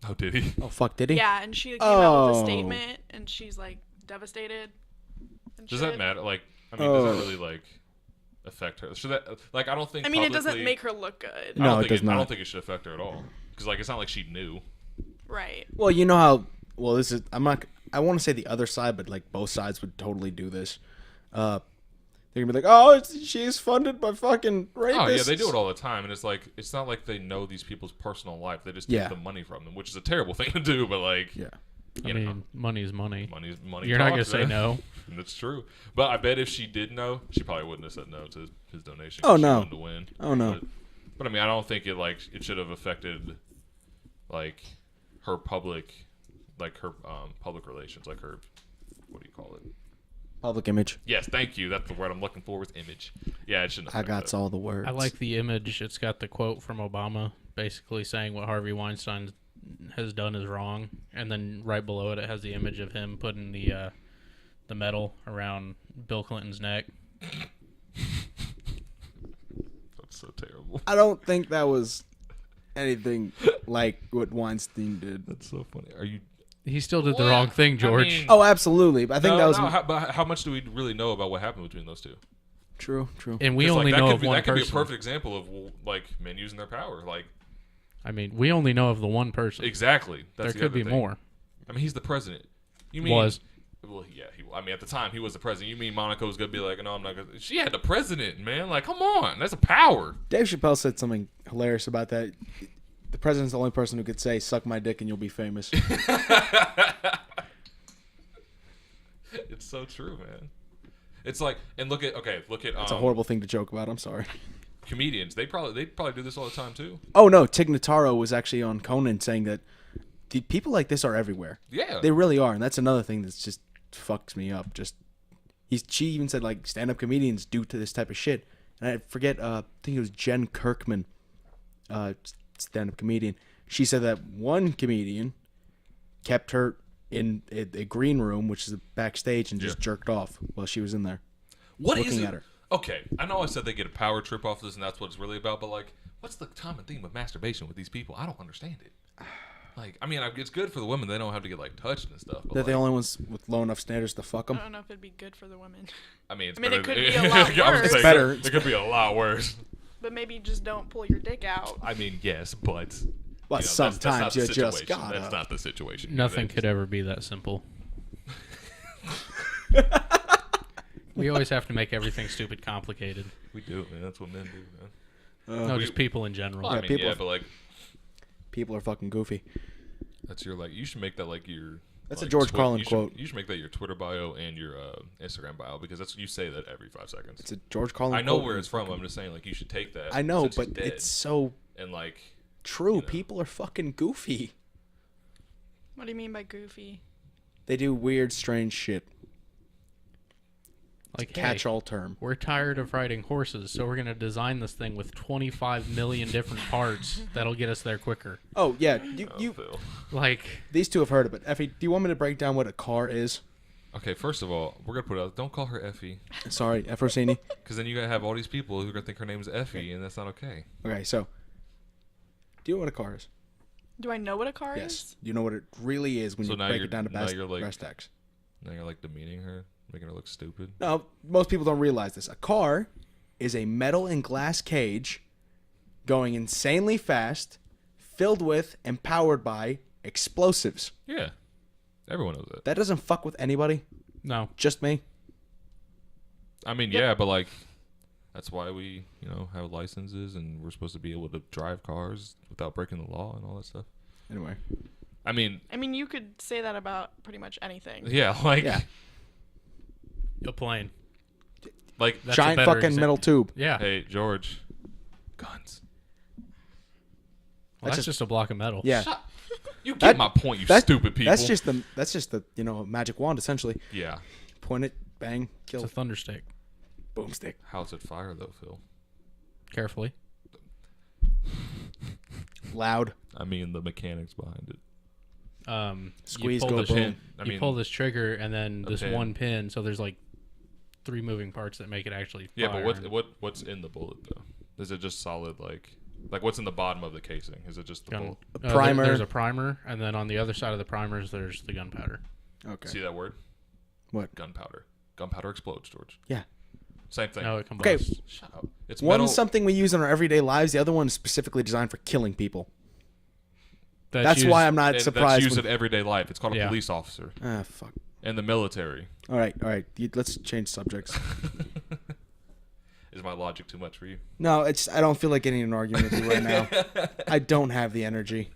Oh, did he? Oh fuck, did he? Yeah, and she came out with Oh. a statement, and she's like devastated. And Does shit. that matter? Does that really affect her? Should that I don't think. I mean, it doesn't publicly- make her look good. No, I don't it think does not. I don't think it should affect her at all. Because it's not like she knew. Right. Well, you know how. Well, this is. I'm not. I want to say the other side, but both sides would totally do this. They're gonna be like, "Oh, she's funded by fucking rapists." Oh yeah, they do it all the time, and it's not like they know these people's personal life. They just take the money from them, which is a terrible thing to do. But Yeah. I mean, money's money. money's money. You're not gonna talks, say man. no. That's true. But I bet if she did know, she probably wouldn't have said no to his donation. Oh, 'cause she no. wanted to win. Oh, no. But I mean, I don't think it it should have affected her public public relations, her, what do you call it? Public image. Yes, thank you. That's the word I'm looking for, was image. Yeah, it shouldn't I affect got that. all the words. I like the image. It's got the quote from Obama, basically saying what Harvey Weinstein has done is wrong, and then right below it, it has the image of him putting the medal around Bill Clinton's neck. That's so terrible. I don't think that was anything like what Weinstein did. That's so funny. Are you? He still did the Well, wrong thing, I George. mean- Oh, absolutely. But I think that was but how much do we really know about what happened between those two? true. True. And we 'Cause, only that know could of be, one that could be a person. perfect example of men using their power. I mean, we only know of the one person. Exactly. That's There the could be other thing. more. I mean, he's the president. You mean Was. Well, yeah. At the time, he was the president. You mean Monica was gonna be like, no, I'm not gonna. She had the president, man. Come on, that's a power. Dave Chappelle said something hilarious about that. The president's the only person who could say, "Suck my dick and you'll be famous." It's so true, man. It's and look at. It's a horrible thing to joke about. I'm sorry. comedians. They probably do this all the time too. Oh no, Tig Notaro was actually on Conan saying that the people like this are everywhere. Yeah. They really are, and that's another thing that's just fucks me up. She even said stand-up comedians do to this type of shit, and I forget. I think it was Jen Kirkman, stand-up comedian. She said that one comedian kept her in a green room, which is a backstage, and just jerked off while she was in there. What is looking it? at her. Okay, I know I said they get a power trip off this, and that's what it's really about. But what's the common theme of masturbation with these people? I don't understand it. It's good for the women; they don't have to get touched and stuff. But, They're the only ones with low enough standards to fuck them. I don't know if it'd be good for the women. it's I mean, better it could than- be a lot I was gonna worse. say, Better. It could be a lot worse. But maybe just don't pull your dick out. Yes, but But that's sometimes not the you just situation. gotta. That's not the situation. Nothing could ever be that simple. We always have to make everything stupid complicated. We do, man. That's what men do, man. No, just people in general. Well, Yeah, I mean, people- yeah, but People are fucking goofy. that's your you should make that your. That's a George Carlin quote. You should make that your Twitter bio and your Instagram bio because you say that every 5 seconds. It's a George Carlin I know quote. where it's from. I'm just saying you should take that. I know, since he's but dead, it's so and true. you know. People are fucking goofy. What do you mean by goofy? They do weird, strange shit. Like, hey, Catch-all term. we're tired of riding horses, so we're going to design this thing with 25 million different parts that'll get us there quicker. Oh yeah, you. Phil. These two have heard of it. Effie, do you want me to break down what a car is? Okay, first of all, we're gonna put out. Don't call her Effie, Sorry, Efrosini. because then you gotta have all these people who are gonna think her name is Effie, and that's not okay. Okay, so do you know what a car is? Do I know what a car Yes. is? You know what it really is when So you now break you're- it down to now you're brass tacks. Now you're demeaning her, making her look stupid. No, most people don't realize this. A car is a metal and glass cage going insanely fast, filled with and powered by explosives. Yeah, everyone knows that. That doesn't fuck with anybody, No. just me. I mean, yeah, but that's why we, have licenses and we're supposed to be able to drive cars without breaking the law and all that stuff. Anyway. I mean, You could say that about pretty much anything. yeah, Yeah. A plane. like, That's a Giant better fucking example. metal tube. Yeah. hey, George, guns. Well, that's just a block of metal. Yeah. You get That- my point, you that- stupid people. That's just the magic wand essentially. yeah. Point it, bang, It's kill, a thunderstick. boomstick. How's it fire though, Phil? Carefully. loud. I mean, the mechanics behind it. Squeeze, you pull go, this, boom. you pull this trigger and then this pin. one pin. So there's like 3 moving parts that make it actually Yeah, fire. but what's in the bullet though? Is it just solid like what's in the bottom of the casing? Is it just the bullet? Primer. There's a primer, and then on the other side of the primers, there's the gunpowder. Okay. See that word? What? Gunpowder. Gunpowder explodes, George. Yeah. Same thing. No, it combusts. Okay. Shut up. It's One's metal. something we use in our everyday lives. The other one is specifically designed for killing people. That's used- why I'm not and surprised. that's used when- in everyday life. It's called a Yeah. police officer Ah, fuck. and the military. All right. Let's change subjects. Is my logic too much for you? No, I don't feel like getting in an argument with you right now. I don't have the energy.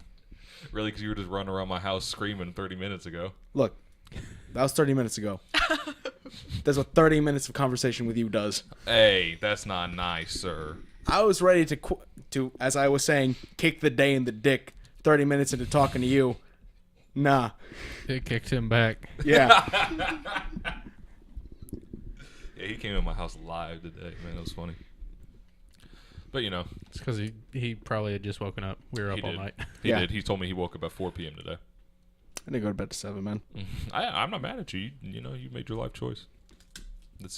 Really? Because you were just running around my house screaming 30 minutes ago. Look, that was 30 minutes ago. That's what 30 minutes of conversation with you does. Hey, that's not nice, sir. I was ready to, as I was saying, kick the day in the dick 30 minutes into talking to you. Nah. It kicked him back. Yeah. Yeah, he came in my house live today, man. It was funny. But, you know. It's because he probably had just woken up. We were up He all did. night. He Yeah. did. He told me he woke up at 4 p.m. today. I didn't go to bed at 7, man. I'm not mad at you. You know, you made your life choice.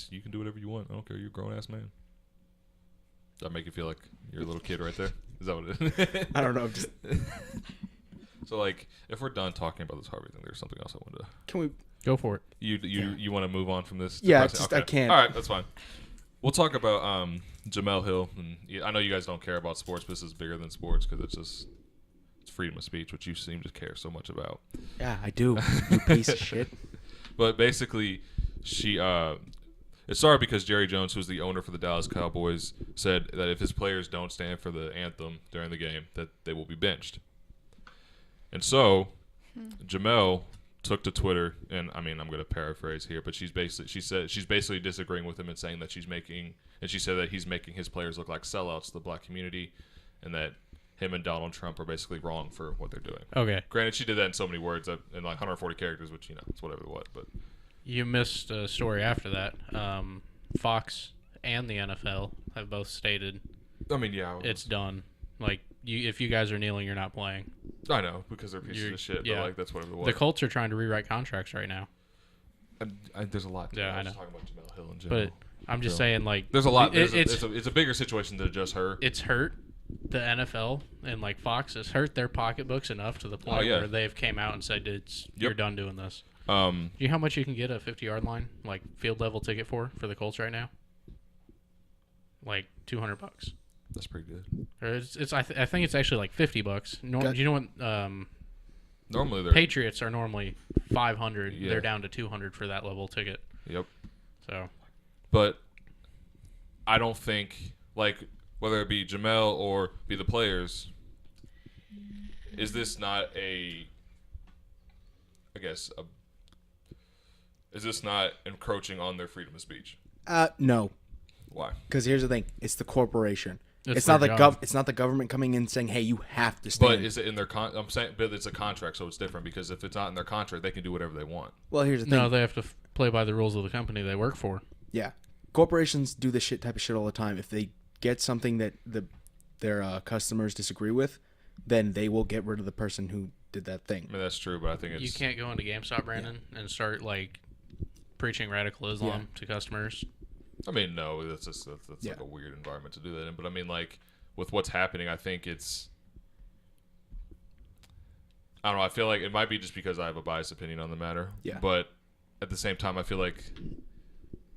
You can do whatever you want. I don't care. You're a grown-ass man. Does that make you feel like you're a little kid right there? Is that what it is? I don't know. Just, So, like, if we're done talking about this Harvey thing, there's something else I wanted to... can we? Go for it. You want to move on from this? Yeah, depressing- just I can't. All right, that's fine. We'll talk about Jamel Hill. And I know you guys don't care about sports, but this is bigger than sports because it's freedom of speech, which you seem to care so much about. Yeah, I do. You piece of shit. But basically, she it started because Jerry Jones, who's the owner for the Dallas Cowboys, said that if his players don't stand for the anthem during the game, that they will be benched. And so, Jamel took to Twitter, and I mean, I'm going to paraphrase here, but she said she's basically disagreeing with him and saying that she said that he's making his players look like sellouts to the black community, and that him and Donald Trump are basically wrong for what they're doing. Okay. Granted, she did that in so many words, in like 140 characters, which, you know, it's whatever what, but... You missed a story after that. Fox and the NFL have both stated I mean, yeah. it's done. Like, if you guys are kneeling, you're not playing. I know, because they're pieces of shit, yeah. but, like, that's whatever the what. The Colts are trying to rewrite contracts right now. There's a lot to Yeah, it. I was know. talking about Jamel Hill in general. But I'm just saying, like... There's a lot. It's It's a bigger situation than just her. it's hurt the NFL and, like, Fox. It's hurt their pocketbooks enough to the point yeah. where they've came out and said, you're done doing this. Do you know how much you can get a 50-yard line, like, field level ticket for the Colts right now? Like $200. That's pretty good. Or I think it's actually like $50. Do you know what? Normally, they're... Patriots are normally $500. Yeah. They're down to $200 for that level ticket. Yep. So, But I don't think, like, whether it be Jamel or be the players, is this not is this not encroaching on their freedom of speech? No. Why? Because here's the thing: it's the corporation. It's It's not their the job. It's not the government coming in saying, "Hey, you have to stand." But is it in their I'm saying, but it's a contract, so it's different because if it's not in their contract, they can do whatever they want. Well, here's the thing. no, they have to play by the rules of the company they work for. Yeah, corporations do this type of shit all the time. If they get something that their customers disagree with, then they will get rid of the person who did that thing. I mean, that's true, but I think it's... You can't go into GameStop, Brandon, and start, like, preaching radical Islam to customers. I mean, no, that's like a weird environment to do that in. But I mean, like, with what's happening, I think it's... I don't know. I feel like it might be just because I have a biased opinion on the matter. Yeah. But at the same time, I feel like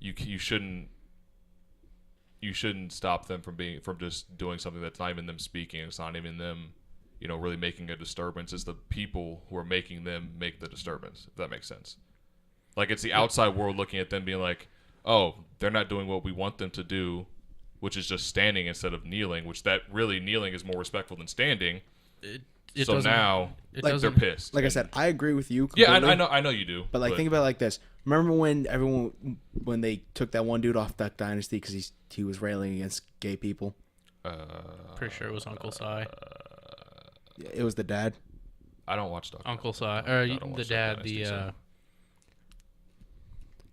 you shouldn't stop them from just doing something that's not even them speaking. It's not even them, you know, really making a disturbance. It's the people who are making them make the disturbance. If that makes sense. Like, it's the outside world looking at them, being like, "Oh, they're not doing what we want them to do, which is just standing instead of kneeling." Which that really kneeling is more respectful than standing. So now they're pissed. Like I said, I agree with you. Yeah, completely. I know you do. But like, think about it like this. Remember when they took that one dude off Duck Dynasty because he was railing against gay people? Pretty sure it was Uncle Si. It was the dad. I don't watch Duck. Uncle Si. I Or don't the watch dad, Duck Dynasty, so.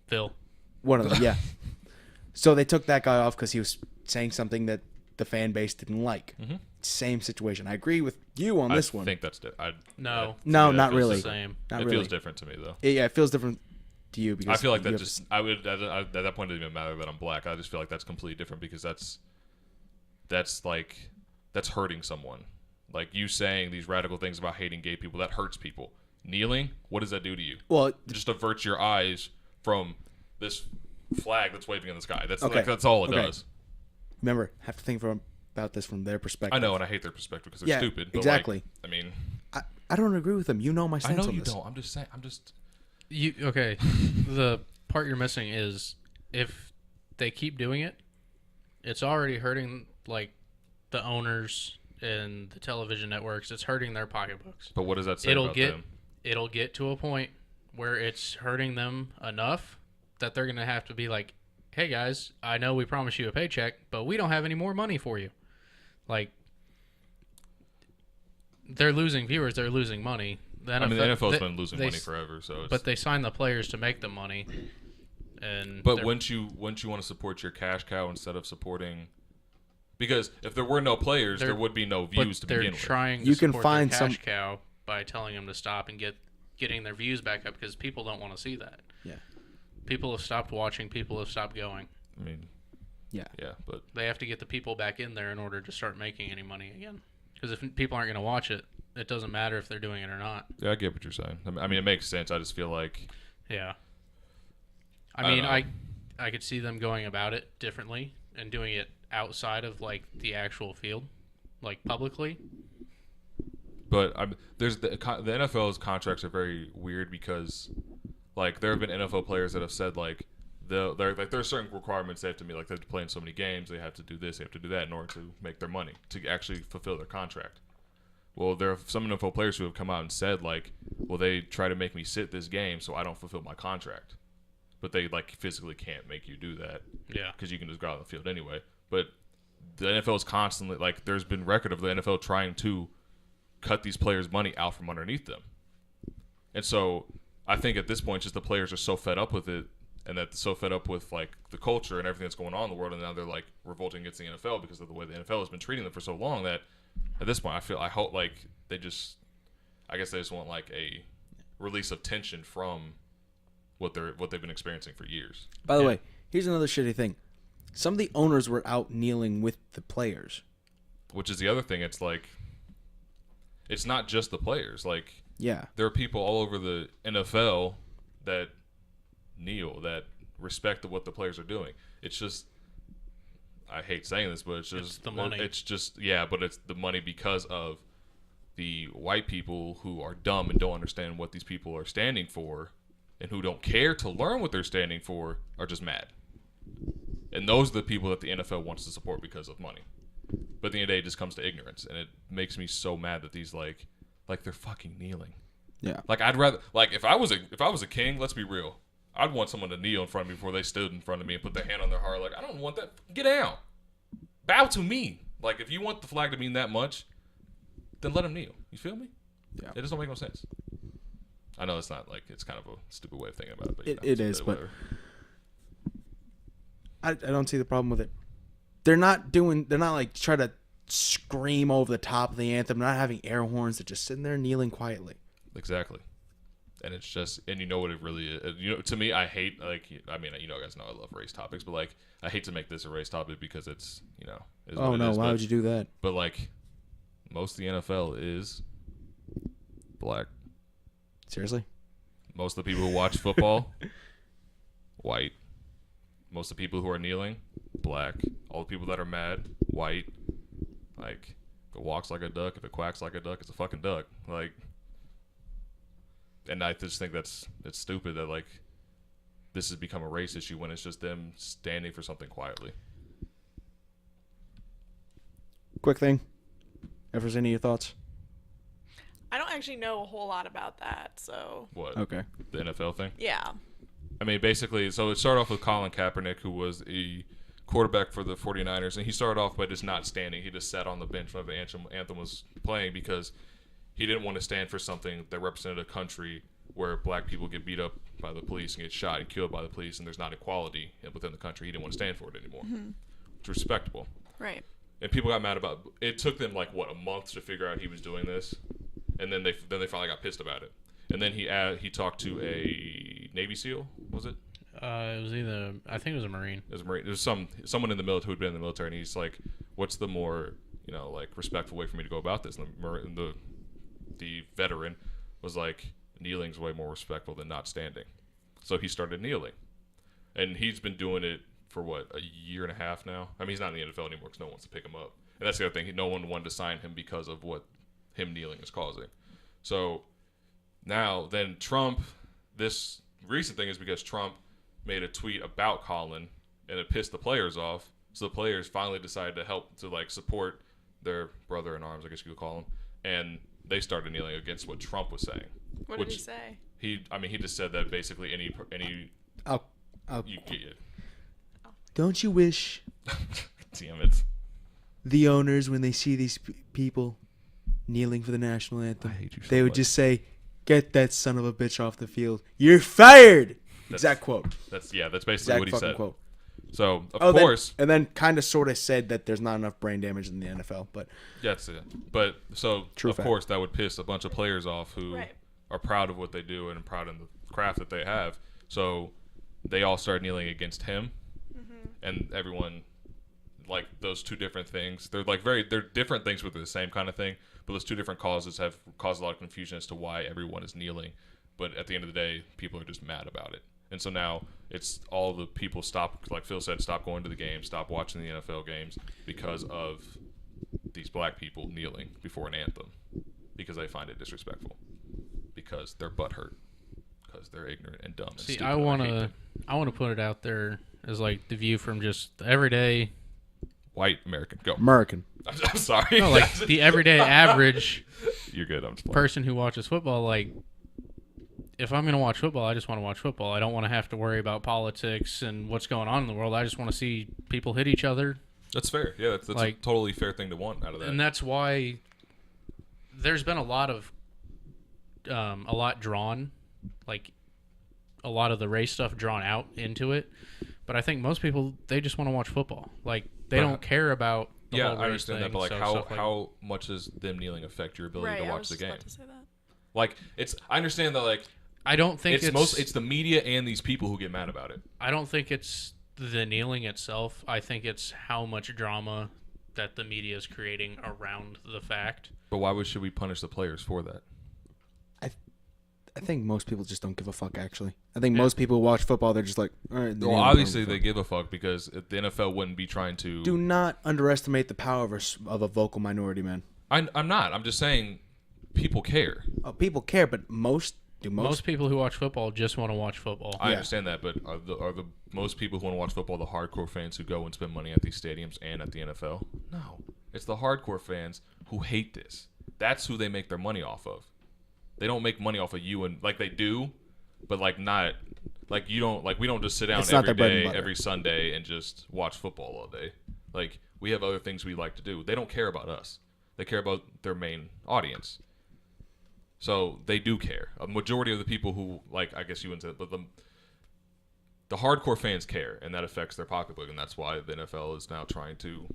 Phil. One of them, yeah. So they took that guy off because he was saying something that the fan base didn't like. Mm-hmm. Same situation. I agree with you on this one. I think that's No. No, that not feels really. the same. Not it really. feels different to me though. Yeah, it feels different to you because I feel like you that have- just I would at that point it doesn't even matter that I'm black. I just feel like that's completely different because that's like that's hurting someone. Like you saying these radical things about hating gay people, that hurts people. Kneeling, what does that do to you? Well, It just averts your eyes from this flag that's waving in the sky. That's Okay. like that's all it Okay. does. remember, have to think about this from their perspective. I know, and I hate their perspective because they're Yeah, stupid. But exactly. Like, I mean, I don't agree with them. You know my I stance know on you this. don't. I'm just saying. I'm just. Okay. The part you're missing is if they keep doing it, it's already hurting like the owners and the television networks. It's hurting their pocketbooks. But what does that say about them? It'll get to a point where it's hurting them enough that they're gonna have to be like, "Hey guys, I know we promised you a paycheck, but we don't have any more money for you." Like, they're losing viewers. They're losing money. The NFL's been losing money forever, so. It's, but they sign the players to make the money. And But wouldn't you want to support your cash cow instead of supporting? Because if there were no players, there would be no views to they're begin with. trying to You can support find their some- cash cow by telling them to stop and getting their views back up because people don't want to see that. Yeah. People have stopped watching. People have stopped going. I mean, Yeah. but They have to get the people back in there in order to start making any money again. Because if people aren't going to watch it, it doesn't matter if they're doing it or not. yeah, I get what you're saying. I mean, it makes sense. I just feel like Yeah. I I mean, don't I could see them going about it differently and doing it outside of like the actual field, like publicly. But there's the NFL's contracts are very weird because, like, there have been NFL players that have said like there's certain requirements they have to meet, like they have to play in so many games, they have to do this, they have to do that in order to make their money to actually fulfill their contract. Well, there are some NFL players who have come out and said like, well, they try to make me sit this game so I don't fulfill my contract, but they like physically can't make you do that. Yeah. Because you can just go out on the field anyway. But the NFL is constantly like, there's been record of the NFL trying to cut these players' money out from underneath them. And so I think at this point, just the players are so fed up with it and that so fed up with like the culture and everything that's going on in the world. And now they're like revolting against the NFL because of the way the NFL has been treating them for so long that at this point, I hope like I guess they just want like a release of tension from what they've been experiencing for years. By the way, here's another shitty thing. Some of the owners were out kneeling with the players. Which is the other thing. It's like, it's not just the players. Like, Yeah. there are people all over the NFL that kneel, that respect what the players are doing. It's just, I hate saying this, but it's just the money. It's just, yeah, but it's the money because of the white people who are dumb and don't understand what these people are standing for and who don't care to learn what they're standing for are just mad. And those are the people that the NFL wants to support because of money. But at the end of the day, it just comes to ignorance, and it makes me so mad that these like they're fucking kneeling. Yeah. Like I'd rather if I was a king, let's be real, I'd want someone to kneel in front of me before they stood in front of me and put their hand on their heart. Like I don't want that. Get down. Bow to me. Like if you want the flag to mean that much, then let them kneel. You feel me? Yeah. It just don't make no sense. I know it's not like it's kind of a stupid way of thinking about it, but It is, but whatever. I don't see the problem with it. They're not like trying to scream over the top of the anthem, not having air horns. They're just sitting there kneeling quietly. Exactly. And it's just, and you know what it really is. You know, to me, I hate, like, I mean, you know, guys know I love race topics, but, like, I hate to make this a race topic because it's, you know. Is Oh, what it no. is, Why but, would you do that? But, like, most of the NFL is black. Seriously? Most of the people who watch football, white. Most of the people who are kneeling, black. All the people that are mad, white. Like, if it walks like a duck, if it quacks like a duck, it's a fucking duck. Like, and I just think it's stupid that, like, this has become a race issue when it's just them standing for something quietly. Quick thing. Ever seen any of your thoughts? I don't actually know a whole lot about that, so What? Okay. The NFL thing? yeah. I mean, basically, so it started off with Colin Kaepernick, who was a quarterback for the 49ers, and he started off by just not standing. He just sat on the bench when the anthem was playing because he didn't want to stand for something that represented a country where black people get beat up by the police and get shot and killed by the police, and there's not equality within the country. He didn't want to stand for it anymore, which is respectable. Right. and people got mad about it. Took them like a month to figure out he was doing this, and then they finally got pissed about it. And then he talked to a Navy SEAL, was it? It was either, I think it was a Marine. It was a Marine. It was someone in the military who'd been in the military, and he's like, "What's the more respectful way for me to go about this?" And the veteran was like, "Kneeling's way more respectful than not standing." So he started kneeling, and he's been doing it for a year and a half now. I mean, he's not in the NFL anymore because no one wants to pick him up, and that's the other thing. No one wanted to sign him because of what him kneeling is causing. So now, then Trump, this recent thing is because Trump made a tweet about Colin, and it pissed the players off. So the players finally decided to support their brother in arms, I guess you could call him, and they started kneeling against what Trump was saying. What did he say? He just said that basically any Don't you wish damn it, the owners, when they see these people kneeling for the national anthem, I hate you so they would much. just say, "Get that son of a bitch off the field. You're fired." Exact quote. That's basically Exact what he fucking said. quote. So of course, and then kind of sort of said that there's not enough brain damage in the NFL, but that's it. But so True of fact. course that would piss a bunch of players off who Right. are proud of what they do and proud of the craft that they have. So they all started kneeling against him, and everyone, like, those two different things. They're different things, but they're the same kind of thing. But those two different causes have caused a lot of confusion as to why everyone is kneeling. But at the end of the day, people are just mad about it. And so now it's all the people like Phil said, stop going to the games, stop watching the NFL games because of these black people kneeling before an anthem because they find it disrespectful, because they're butthurt, because they're ignorant and dumb. And See, stupid. I hate want them. to put it out there as like the view from just the everyday, White American, go. American. I'm sorry. no, like the everyday average You're good. I'm just playing. person who watches football. Like, if I'm going to watch football, I just want to watch football. I don't want to have to worry about politics and what's going on in the world. I just want to see people hit each other. That's fair. Yeah, that's Like, a totally fair thing to want out of that. And that's why there's been a lot drawn, like a lot of the race stuff drawn out into it. But I think most people, they just want to watch football. Like, they don't care about the whole race I understand thing, that, but like, so how stuff like- how much does them kneeling affect your ability Right, to I watch was the just game? about to say that. Like, I understand that, like, I don't think it's the media and these people who get mad about it. I don't think it's the kneeling itself. I think it's how much drama that the media is creating around the fact. But why should we punish the players for that? I think most people just don't give a fuck, actually. I think most people who watch football, they're just like, all right. Well, obviously they give a fuck, because the NFL wouldn't be trying to. Do not underestimate the power of a vocal minority, man. I'm not. I'm just saying, people care. People care, but most people who watch football just want to watch football. I understand that, but are the most people who want to watch football the hardcore fans who go and spend money at these stadiums and at the NFL? No, it's the hardcore fans who hate this. That's who they make their money off of. They don't make money off of you, and like they do, but like not like you don't like we don't just sit down It's not every their bread and day, butter. every Sunday, and just watch football all day. Like, we have other things we like to do. They don't care about us. They care about their main audience. So they do care. A majority of the people who, like, I guess you wouldn't say it, but the hardcore fans care, and that affects their pocketbook, and that's why the NFL is now trying to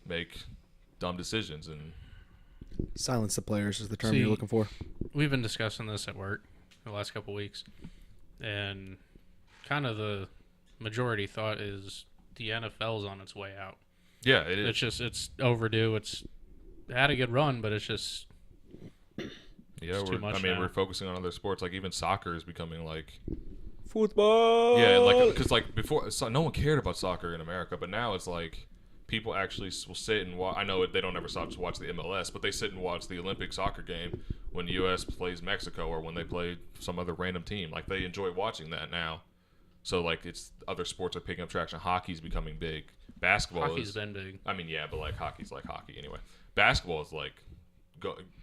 make dumb decisions. And silence the players is the term See, you're looking for. We've been discussing this at work the last couple of weeks, and kind of the majority thought is the NFL's on its way out. yeah, it is. It's overdue. It had a good run, but it's just Yeah, too much now. we're focusing on other sports. Like, even soccer is becoming like, Football. yeah, like, because like before, no one cared about soccer in America, but now it's like people actually will sit and watch. I know they don't ever stop to watch the MLS, but they sit and watch the Olympic soccer game when the U.S. plays Mexico, or when they play some other random team. Like, they enjoy watching that now. So like, it's other sports are picking up traction. Hockey's becoming big. Basketball hockey's is. been big. I mean, yeah, but like, hockey's like hockey anyway. Basketball is like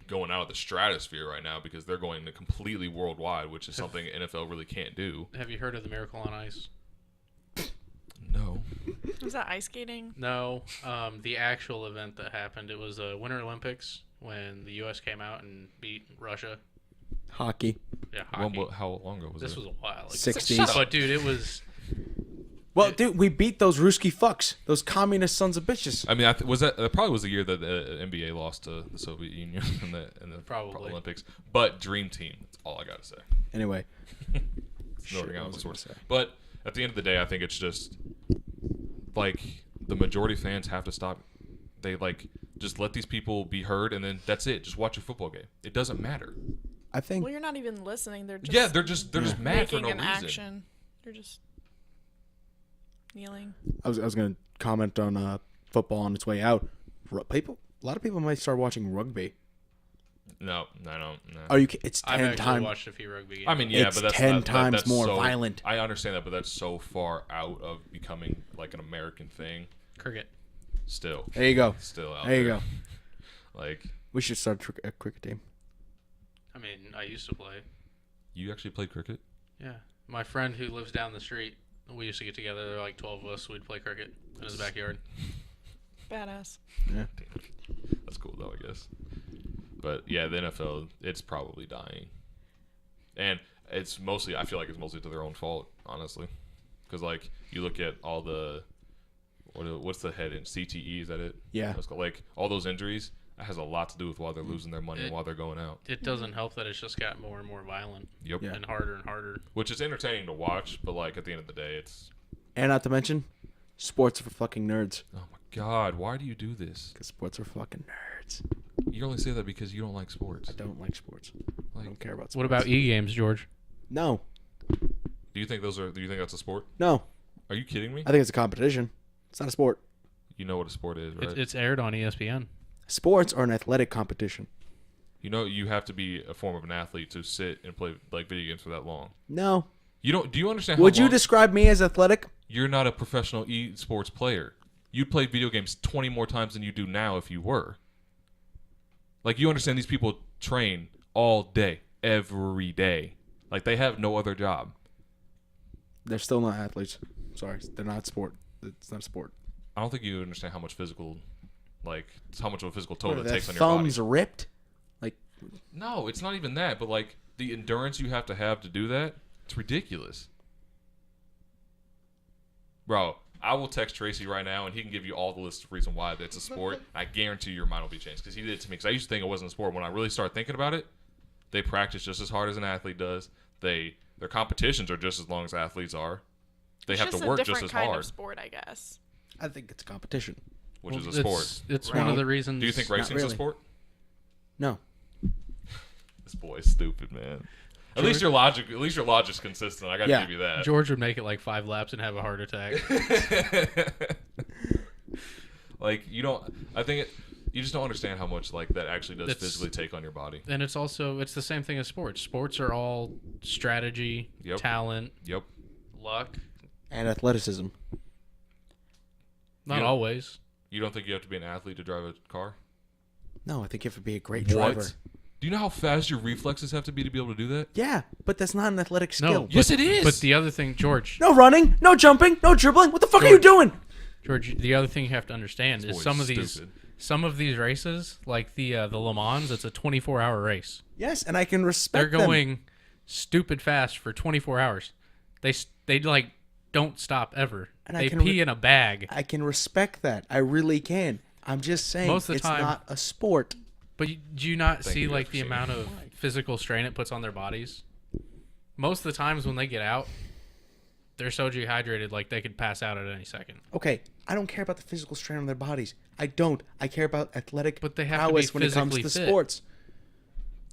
going out of the stratosphere right now, because they're going to completely worldwide, which is something NFL really can't do. Have you heard of the Miracle on Ice? No. Was that ice skating? No, the actual event that happened, it was the Winter Olympics when the U.S. came out and beat Russia. Hockey. Yeah, hockey. How long ago was This it? was a while ago. 60s. But dude, it was Well, dude, we beat those Ruski fucks, those communist sons of bitches. I mean, was that probably was the year that the NBA lost to the Soviet Union in the Probably. Olympics. But Dream Team. That's all I gotta say. Anyway. Snorting Shit, out what the was I gonna source. say? But at the end of the day, I think it's just like the majority of fans have to stop. They like just let these people be heard, and then that's it. Just watch a football game. It doesn't matter. I think Well, you're not even listening. They're just They're just mad for making no an reason. action. They're just kneeling. I was going to comment on football on its way out. A lot of people might start watching rugby. No, I don't. No. Oh, it's I've 10 actually times. watched a few rugby games. I mean, yeah, It's but that's 10 not, times that's more so, violent. I understand that, but that's so far out of becoming like an American thing. cricket. Still, There you go. still out There you there. go. Like, We should start a cricket team. I mean, I used to play. you actually played cricket? Yeah. My friend who lives down the street, we used to get together. There were like 12 of us. We'd play cricket in his backyard. Badass. Yeah. That's cool though, I guess. But yeah, the NFL, it's probably dying, and it's mostly. I feel like it's mostly to their own fault, honestly, because like you look at all the what's the head in CTE? Is that it? Yeah. It's called, like all those injuries. That has a lot to do with why they're losing their money and why they're going out. It doesn't help that it's just got more and more violent Yep. Yeah. and harder. Which is entertaining to watch, but like at the end of the day, it's And not to mention, sports are for fucking nerds. oh my god, why do you do this? Because sports are fucking nerds. You only say that because you don't like sports. I don't like sports. I Like, don't care about sports. What about e-games, George? No. do you think that's a sport? No. Are you kidding me? I think it's a competition. It's not a sport. You know what a sport is, right? It's aired on ESPN. Sports are an athletic competition. You know, you have to be a form of an athlete to sit and play like video games for that long. No. You don't? Do you understand? How Would you long- describe me as athletic? You're not a professional esports player. You'd play video games 20 more times than you do now if you were. Like, you understand these people train all day, every day. Like, they have no other job. They're still not athletes. Sorry, they're not sport. It's not a sport. I don't think you understand how much physical, like, how much of a physical toll What, it their takes on your body. thumbs ripped? Like, No, it's not even that. But like the endurance you have to do that, it's ridiculous. Bro, I will text Tracy right now, and he can give you all the list of reasons why that's a sport. I guarantee your mind will be changed because he did it to me. Because I used to think it wasn't a sport. When I really started thinking about it, they practice just as hard as an athlete does. Their competitions are just as long as athletes are. They have to work just as It's a different kind hard, of sport, I guess. I think it's a competition. which is a Well, sport. It's Right. one of the reasons. Do you think racing's really. a sport? No. This boy's stupid, man. At least your logic's consistent. I gotta Yeah. give you that. George would make it like 5 laps and have a heart attack? Like you just don't understand how much like that actually does It's- physically take on your body. And it's the same thing as sports. Sports are all strategy, Yep. talent, Yep. luck. And athleticism. Not You- always. You don't think you have to be an athlete to drive a car? No, I think you have to be a great driver. What? Do you know how fast your reflexes have to be able to do that? Yeah, but that's not an athletic skill. No, Yes, it is. But the other thing, George, No running, no jumping, no dribbling. What the fuck are you doing? George, the other thing you have to understand This is boy's some of these races, like the Le Mans, it's a 24-hour race. Yes, and I can respect They're them. going stupid fast for 24 hours. They like don't stop ever. And I they can pee in a bag. I can respect that. I really can. I'm just saying Most of the it's time- not a sport. But do you not Thank see you like for the saying amount of physical strain it puts on their bodies? Most of the times when they get out, they're so dehydrated like they could pass out at any second. Okay, I don't care about the physical strain on their bodies. I don't. I care about athletic But they have to be prowess when it comes to physically fit. sports.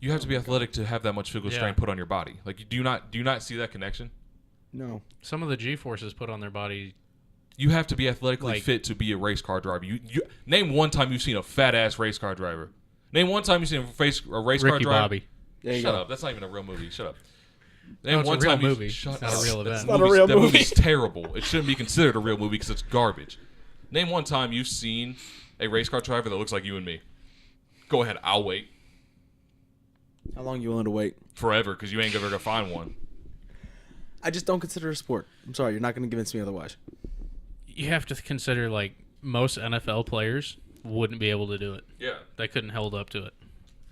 You have to be athletic to have that much physical Yeah. strain put on your body. Like, do you not see that connection? No. Some of the G forces put on their body. You have to be athletically Like- fit to be a race car driver. You name one time you've seen a fat ass race car driver. Name one time you've seen a race car Ricky driver. Bobby. There you Shut go. up. That's not even a real movie. Shut up. No, it's a real you- movie. Shut It's not a up. real That's event. not a real that movie. movie's terrible. It shouldn't be considered a real movie because it's garbage. Name one time you've seen a race car driver that looks like you and me. Go ahead. I'll wait How long you willing to wait? forever because you ain't ever gonna find one. I just don't consider it a sport. I'm sorry, you're not going to convince me otherwise. You have to consider like most NFL players wouldn't be able to do it. Yeah. They couldn't hold up to it.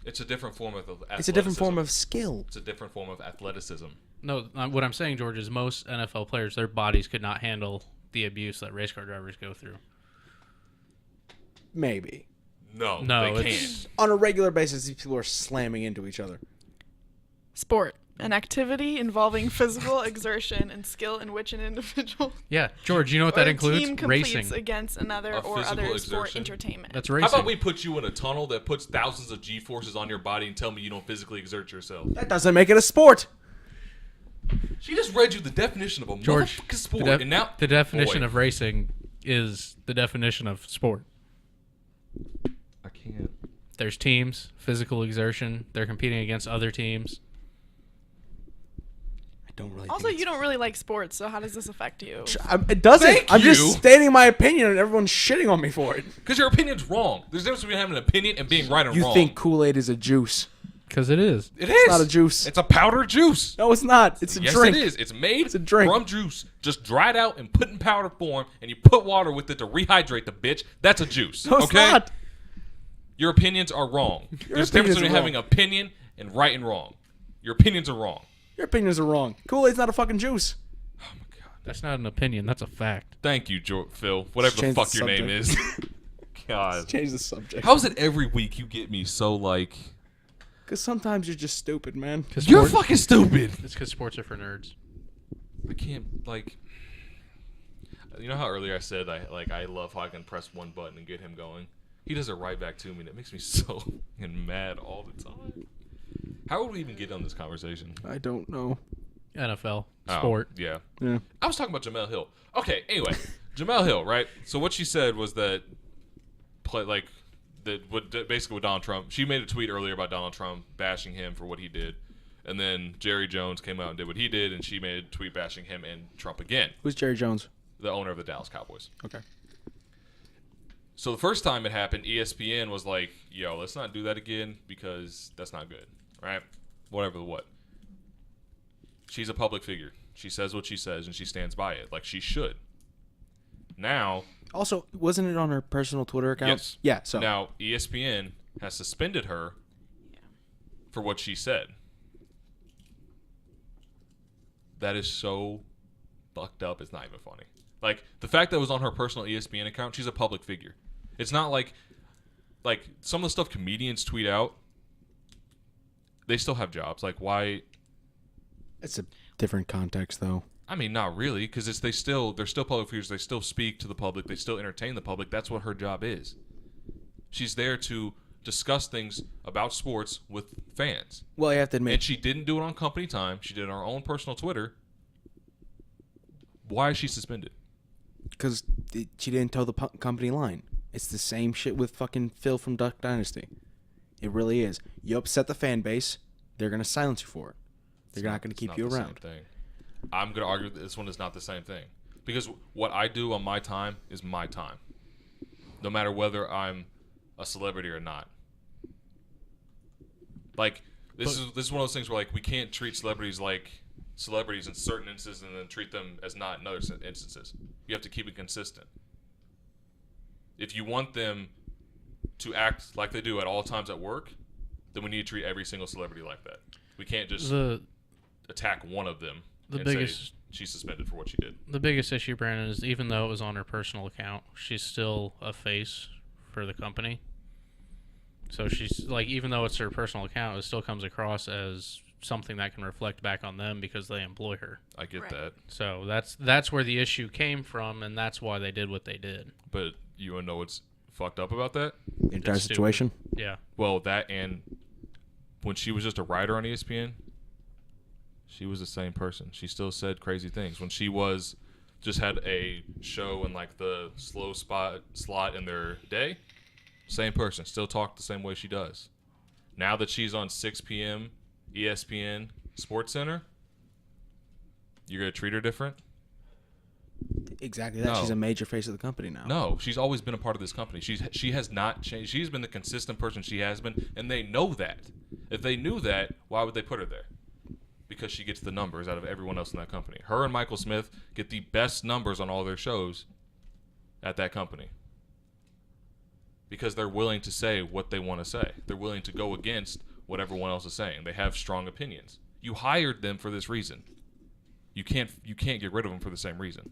It's a different form of athleticism. It's a different form of skill. It's a different form of athleticism. No, what I'm saying, George, is most NFL players, their bodies could not handle the abuse that race car drivers go through. Maybe. No, No, they it's- can't. On a regular basis, these people are slamming into each other. Sport. An activity involving physical exertion and skill in which an individual Yeah, George, you know what or that a includes? team competes Racing. against another A or physical others for exertion? entertainment. That's How racing. about we put you in a tunnel that puts thousands of G-forces on your body and tell me you don't physically exert yourself? That doesn't make it a sport. She just read you the definition of a George, motherfucking sport, the, and now the definition Boy, of racing is the definition of sport. I can't. There's teams, physical exertion. They're competing against other teams. I don't really. Also, you don't really like sports, so how does this affect you? It doesn't. Thank I'm you. just stating my opinion, and everyone's shitting on me for it. Because your opinion's wrong. There's a difference between having an opinion and being right and You wrong. think Kool-Aid is a juice? Because it is. it is? not a juice. It's a powder juice. No, it's not. It's a Yes, drink. it is. It's made It's a drink. from juice, just dried out and put in powder form, and you put water with it to rehydrate the bitch. That's a juice. No, it's okay? not. Your opinions are wrong. There's a difference opinions between are having wrong. opinion and right and wrong. Your opinions are wrong. Your opinions are wrong. Kool-Aid's not a fucking juice. Oh my god. That's not an opinion. That's a fact. Thank you, Phil. Whatever the change fuck the your name is. subject. God. Change the subject. How is it every week you get me so like? Because sometimes you're just stupid, man. You're fucking stupid. It's because sports are for nerds. I can't like. You know how earlier I said I love how I can press one button and get him going. He does it right back to me, and it makes me so fucking mad all the time. How would we even get on this conversation? I don't know. NFL, Oh, sport. yeah. Yeah. I was talking about Jamel Hill. Okay, anyway, Jamel Hill, right? So what she said was that, basically with Donald Trump, she made a tweet earlier about Donald Trump bashing him for what he did, and then Jerry Jones came out and did what he did, and she made a tweet bashing him and Trump again, Who's Jerry Jones? the owner of the Dallas Cowboys. Okay. So the first time it happened, ESPN was like, "Yo, let's not do that again because that's not good, right? Whatever the what." She's a public figure. She says what she says, and she stands by it, like she should. Now, Also, wasn't it on her personal Twitter account? yes. Yeah, so. Now ESPN has suspended her for what she said. That is so fucked up. It's not even funny. Like the fact that it was on her personal ESPN account. She's a public figure. It's not like some of the stuff comedians tweet out. They still have jobs. Like why? It's a different context, though. I mean, not really, because they're still public figures. They still speak to the public. They still entertain the public. That's what her job is. She's there to discuss things about sports with fans. Well, you have to And admit, she didn't do it on company time. She did it on her own personal Twitter. Why is she suspended? because she didn't toe the company line. It's the same shit with fucking Phil from Duck Dynasty. It really is. You upset the fan base, they're going to silence you for it. They're not going to keep you around. Same thing. I'm going to argue that this one is not the same thing. Because what I do on my time is my time. No matter whether I'm a celebrity or not. Like, this is one of those things where, like, we can't treat celebrities like celebrities in certain instances and then treat them as not in other instances. You have to keep it consistent. If you want them to act like they do at all times at work, then we need to treat every single celebrity like that. We can't just attack one of them and say she's suspended for what she did. The biggest issue, Brandon, is even though it was on her personal account, she's still a face for the company. So she's like, even though it's her personal account, it still comes across as something that can reflect back on them because they employ her. I get Right. that. So that's where the issue came from, and that's why they did what they did. But you want to know what's fucked up about that? The entire It's stupid. situation. Yeah. Well, that and when she was just a writer on ESPN, she was the same person. She still said crazy things. When she was just had a show in like the slow slot in their day, same person. Still talked the same way she does. Now that she's on 6 p.m. ESPN Sports Center, you're going to treat her different? Exactly that. No. She's a major face of the company now. No, she's always been a part of this company. She has not changed. She's been the consistent person she has been, and they know that. If they knew that, why would they put her there? Because she gets the numbers out of everyone else in that company. Her and Michael Smith get the best numbers on all their shows at that company. Because they're willing to say what they want to say. They're willing to go against what everyone else is saying. They have strong opinions. You hired them for this reason. You can't get rid of them for the same reason.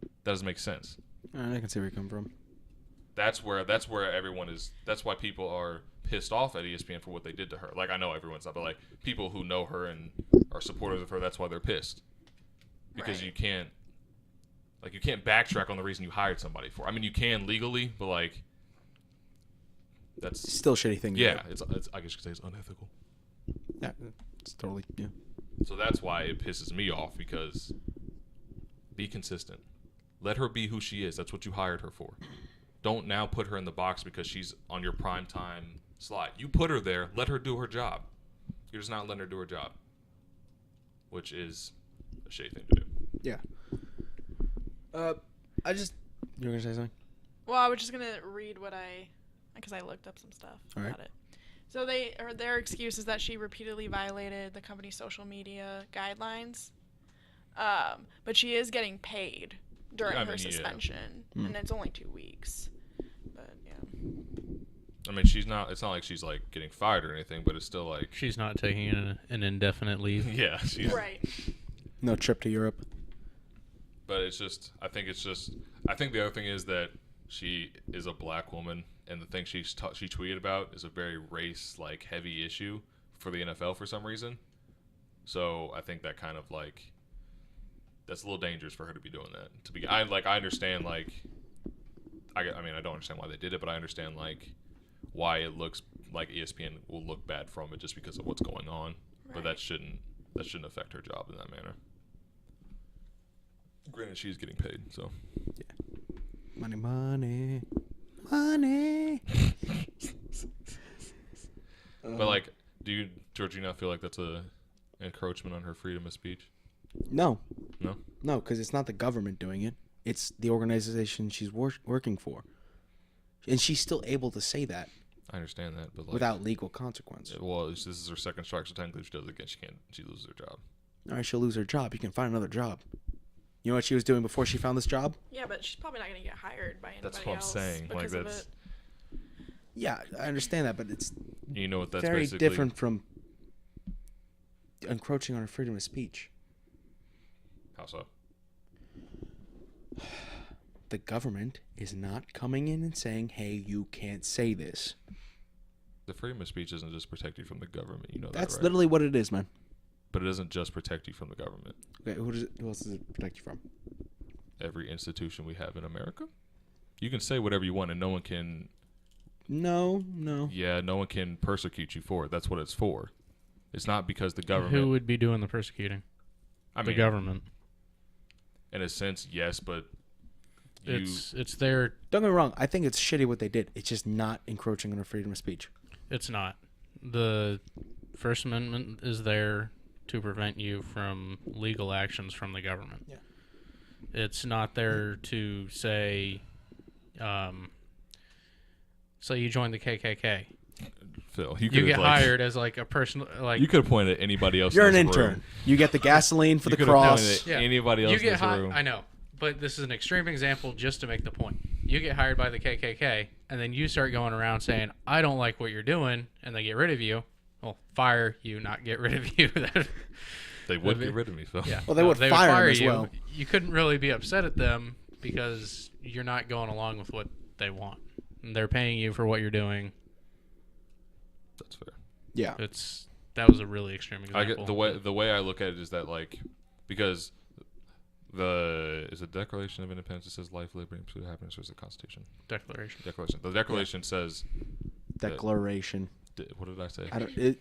That doesn't make sense. I can see where you come from. That's where everyone is. That's why people are pissed off at ESPN for what they did to her. Like, I know everyone's not, but like people who know her and are supporters of her, that's why they're pissed. Because you can't backtrack on the reason you hired somebody for. I mean, you can legally, but like that's Still a shitty thing to do. it's I guess you could say it's unethical. Yeah, it's totally, yeah. So that's why it pisses me off, because be consistent. Let her be who she is. That's what you hired her for. Don't now put her in the box because she's on your prime time slot. You put her there. Let her do her job. You're just not letting her do her job, which is a shitty thing to do. Yeah. You were gonna say something? Well, I was just gonna read because I looked up some stuff All right. about it. So their excuse is that she repeatedly violated the company's social media guidelines, but she is getting paid during her suspension, and it's only 2 weeks. But yeah. I mean, she's not. It's not like she's like getting fired or anything, but it's still like She's not taking an indefinite leave. yeah, she's Right. No trip to Europe. But it's just, I think the other thing is that she is a black woman, and the thing she tweeted about is a very race like heavy issue for the NFL for some reason. So I think that kind of like that's a little dangerous for her to be doing that. I understand like I mean I don't understand why they did it, but I understand like why it looks like ESPN will look bad from it just because of what's going on. Right. But that shouldn't affect her job in that manner. Granted, she's getting paid, so. Yeah. Money. But like, do you, Georgie, not feel like that's a encroachment on her freedom of speech? No. No? No, because it's not the government doing it. It's the organization she's working for. And she's still able to say that I understand that, but like, without legal consequence. well, this is her second strike, so technically if she does it again, she loses her job. All right, she'll lose her job. You can find another job. You know what she was doing before she found this job? Yeah, but she's probably not gonna get hired by anybody That's what I'm else saying. Like because of that's, it. Yeah, I understand that, but it's you know what that's very basically different from encroaching on her freedom of speech. How so? The government is not coming in and saying, hey, you can't say this. The freedom of speech isn't just protect you from the government. You know That's that, right? literally what it is, man. But it doesn't just protect you from the government. Okay, who else does it protect you from? Every institution we have in America. You can say whatever you want, and no one can. No. Yeah, no one can persecute you for it. That's what it's for. It's not because the government. Who would be doing the persecuting? I The mean, government. in a sense, yes, but It's their. Don't get me wrong. I think it's shitty what they did. It's just not encroaching on her freedom of speech. It's not. The First Amendment is there to prevent you from legal actions from the government. Yeah. It's not there to say, say you join the KKK. Phil, You get hired as like a person, like You could have pointed at anybody else. You're in an this intern. room. You get the gasoline for You the could have cross. pointed at anybody else you in get this hired. room. I know, but this is an extreme example just to make the point. You get hired by the KKK, and then you start going around saying, "I don't like what you're doing," and they get rid of you. Well, fire you, not get rid of you. They would get rid of me, Phil. Yeah. Well, they would fire him as you. well. You couldn't really be upset at them because you're not going along with what they want. And they're paying you for what you're doing. That's fair. Yeah. That was a really extreme example. I get the way I look at it is that like because the Declaration of Independence that says life, liberty, and pursuit of happiness, or is the Constitution? Declaration. The Declaration says Declaration. what did I say?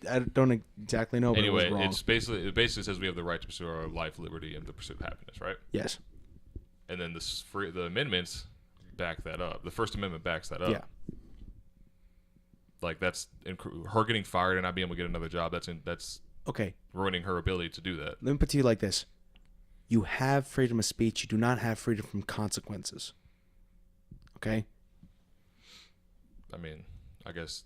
I don't exactly know, but Anyway, it was wrong. it basically says we have the right to pursue our life, liberty, and the pursuit of happiness, right? Yes. And then the amendments back that up. The First Amendment backs that up. Yeah. Like that's her getting fired and not being able to get another job. That's Okay. ruining her ability to do that. Let me put it to you like this. You have freedom of speech. You do not have freedom from consequences. Okay? I mean, I guess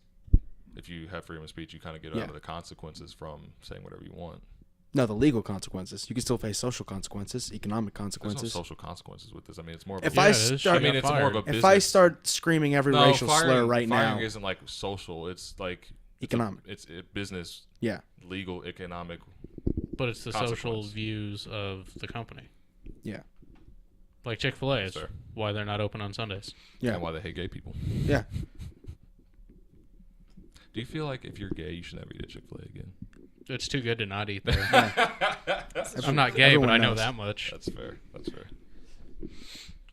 if you have freedom of speech, you kind of get Yeah. out of the consequences from saying whatever you want. No, the legal consequences. You can still face social consequences, economic There's no consequences. social consequences with this. I mean, it's more of If a I it is. start, I mean, it's more of a if business. I start screaming every racial slur right firing now, isn't like social. It's like economic. It's business, Yeah. legal, economic. But it's the social Consequence. views of the company. Yeah. Like Chick-fil-A is Fair. why they're not open on Sundays. Yeah. And why they hate gay people. Yeah. Do you feel like if you're gay, you should never eat at Chick-fil-A again? It's too good to not eat there. Yeah. I'm not gay, Everyone but I know knows. that much. That's fair. That's fair.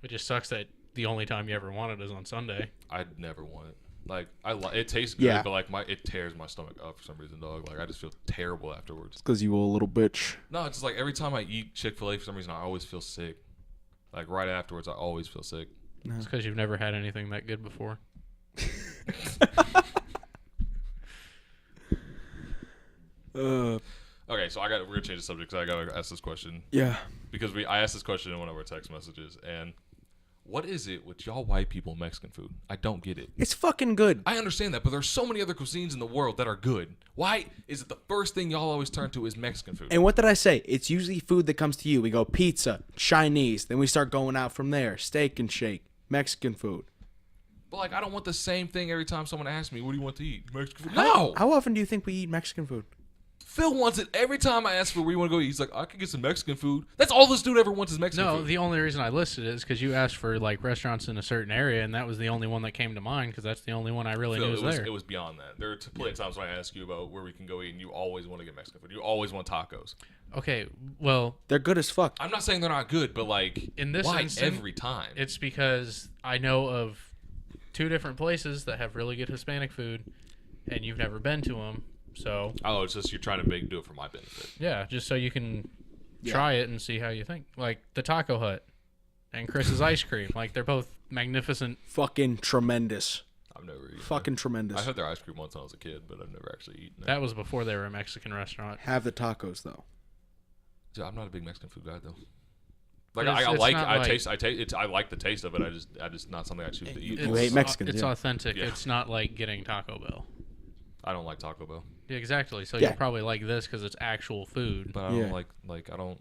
It just sucks that the only time you ever want it is on Sunday. I'd never want it. Like it tastes good, Yeah. but like it tears my stomach up for some reason, dog. Like I just feel terrible afterwards. Because you a little bitch. No, it's just like every time I eat Chick-fil-A, for some reason, I always feel sick. Like right afterwards, I always feel sick. It's because you've never had anything that good before. Okay, so we're gonna change the subject because I gotta ask this question Yeah. because I asked this question in one of our text messages. And what is it with y'all white people and Mexican food? I don't get it. It's fucking good. I understand that, but there's so many other cuisines in the world that are good. Why is it the first thing y'all always turn to is Mexican food? And what did I say? It's usually food that comes to you. We go pizza, Chinese, then we start going out from there. Steak and shake, Mexican food. But like, I don't want the same thing every time someone asks me, "What do you want to eat?" Mexican food? No. How often do you think we eat Mexican food? Phil wants it every time I ask for where you want to go eat. He's like, "I could get some Mexican food." That's all this dude ever wants is Mexican No, food. the only reason I listed it is because you asked for like restaurants in a certain area, and that was the only one that came to mind because that's the only one I really Phil, knew was there. it was beyond that. There are plenty of times when I ask you about where we can go eat, and you always want to get Mexican food. You always want tacos. Okay, well, They're good as fuck. I'm not saying they're not good, but like, in this why instance, every time? it's because I know of 2 different places that have really good Hispanic food, and you've never been to them. So Oh, it's just you're trying to do it for my benefit. yeah, just so you can try it and see how you think. Like the Taco Hut and Chris's ice cream, like they're both magnificent. Fucking tremendous. I've never eaten. Fucking I tremendous. had their ice cream once when I was a kid, but I've never actually eaten it. That was before they were a Mexican restaurant. Have the tacos though. Dude, I'm not a big Mexican food guy though. But Like it's I not like- I like the taste of it. I just not something I choose to eat. You hate Mexicans, It's yeah. authentic. Yeah. It's not like getting Taco Bell. I don't like Taco Bell, Yeah, exactly. So Yeah. you'll probably like this because it's actual food. but I Yeah. don't like I don't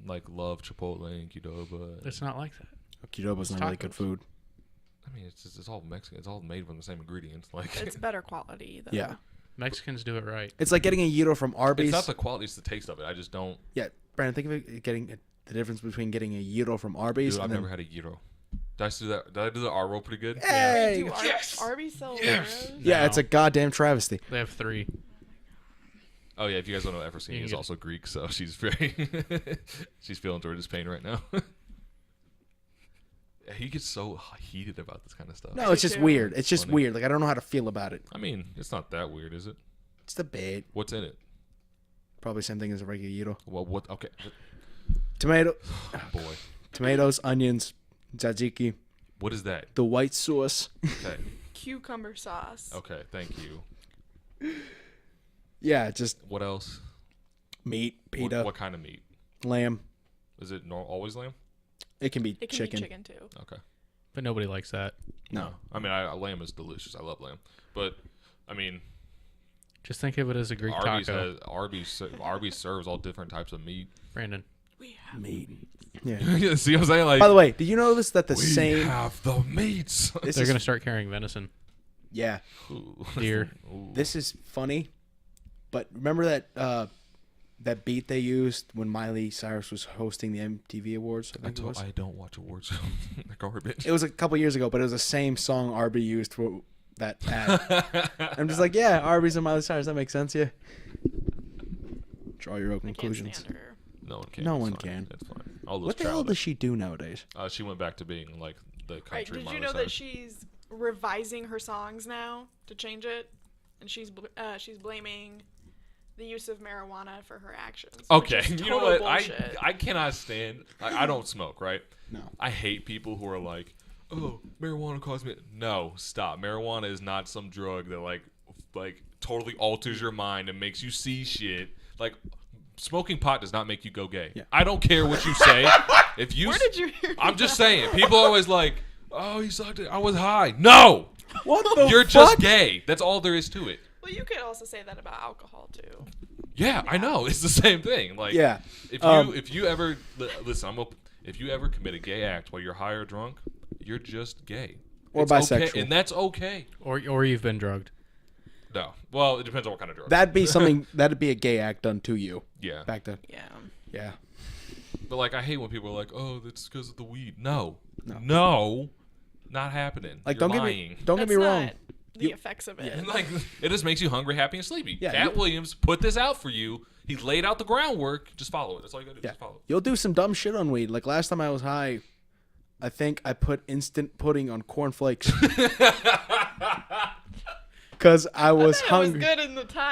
like love Chipotle and Qdoba. It's not like that. Qdoba's not really good tacos. food. I mean, it's all Mexican. It's all made from the same ingredients. Like It's better quality though. Yeah. Mexicans do it right. It's like getting a gyro from Arby's. it's not the quality; it's the taste of it. I just don't. Yeah, Brandon, think of it getting the difference between getting a gyro from Arby's Dude, I've and then never had a gyro. Did I do that? Did I do the R roll pretty good? Hey! Do Arby's sell gyros? Yeah, it's No. a goddamn travesty. They have 3. Oh yeah, if you guys don't know, Everseen You can is get- also Greek, so she's very she's feeling George's pain right now. He gets so heated about this kind of stuff. No, it's just too. weird. It's just Funny. weird. Like I don't know how to feel about it. I mean, it's not that weird, is it? It's the bait. What's in it? Probably same thing as a regular gyro. Well, what? Okay, Tomato, boy, tomatoes, onions, tzatziki, what is that? the white sauce. Okay, Cucumber sauce. okay, thank you. Yeah, just What else? meat, pita, What kind of meat? lamb. Is it always lamb? It can be It can chicken. be chicken too. Okay. But nobody likes that. No. I mean, lamb is delicious. I love lamb, but I mean, Just think of it as a Greek taco. Arby's serves all different types of meat. Brandon. We have Meat. Yeah. See what I'm saying? Like, By the way, did you notice that the we same? have the meats. This They're is, going to start carrying venison. yeah. Ooh. Deer. Ooh. This is funny, but remember that that beat they used when Miley Cyrus was hosting the MTV Awards? I think it was. I don't watch awards. They're garbage. It was a couple years ago, but it was the same song Arby used for that ad. I'm just like, yeah, Arby's and Miley Cyrus. That makes sense, yeah. Draw your own I can't conclusions. stand her. No one can. No It's one fine. can. It's fine. All those What the hell childish- does she do nowadays? She went back to being like the Right? country. Did Miley you know Cyrus. that she's revising her songs now to change it, and she's blaming the use of marijuana for her actions. which Okay, is you know total what? bullshit. I cannot stand. I don't smoke, right? No. I hate people who are like, "Oh, marijuana caused me." No, stop. Marijuana is not some drug that like totally alters your mind and makes you see shit. Like, smoking pot does not make you go gay. Yeah. I don't care what you say. If you, Where did you hear I'm just that? saying. People are always like, "Oh, he sucked it. I was high." No, What the you're fuck? just gay. That's all there is to it. Well, you could also say that about alcohol too. Yeah, I know. It's the same thing. Like, Yeah. if you ever listen, if you ever commit a gay act while you're high or drunk, you're just gay Or It's bisexual. okay, and that's okay. Or you've been drugged. No, well, it depends on what kind of drug. That'd be something. That'd be a gay act done to you. Yeah. Back then. Yeah. Yeah. But like, I hate when people are like, "Oh, that's because of the weed." No, No. not happening. Like, You're don't lying. get me wrong. Not the effects of it. Like, it just makes you hungry, happy, and sleepy. Yeah, Cat Williams put this out for you. He laid out the groundwork. Just follow it. That's all you gotta do. Yeah. Just follow it. You'll do some dumb shit on weed. Like last time I was high, I think I put instant pudding on cornflakes. Because I was hungry. It was good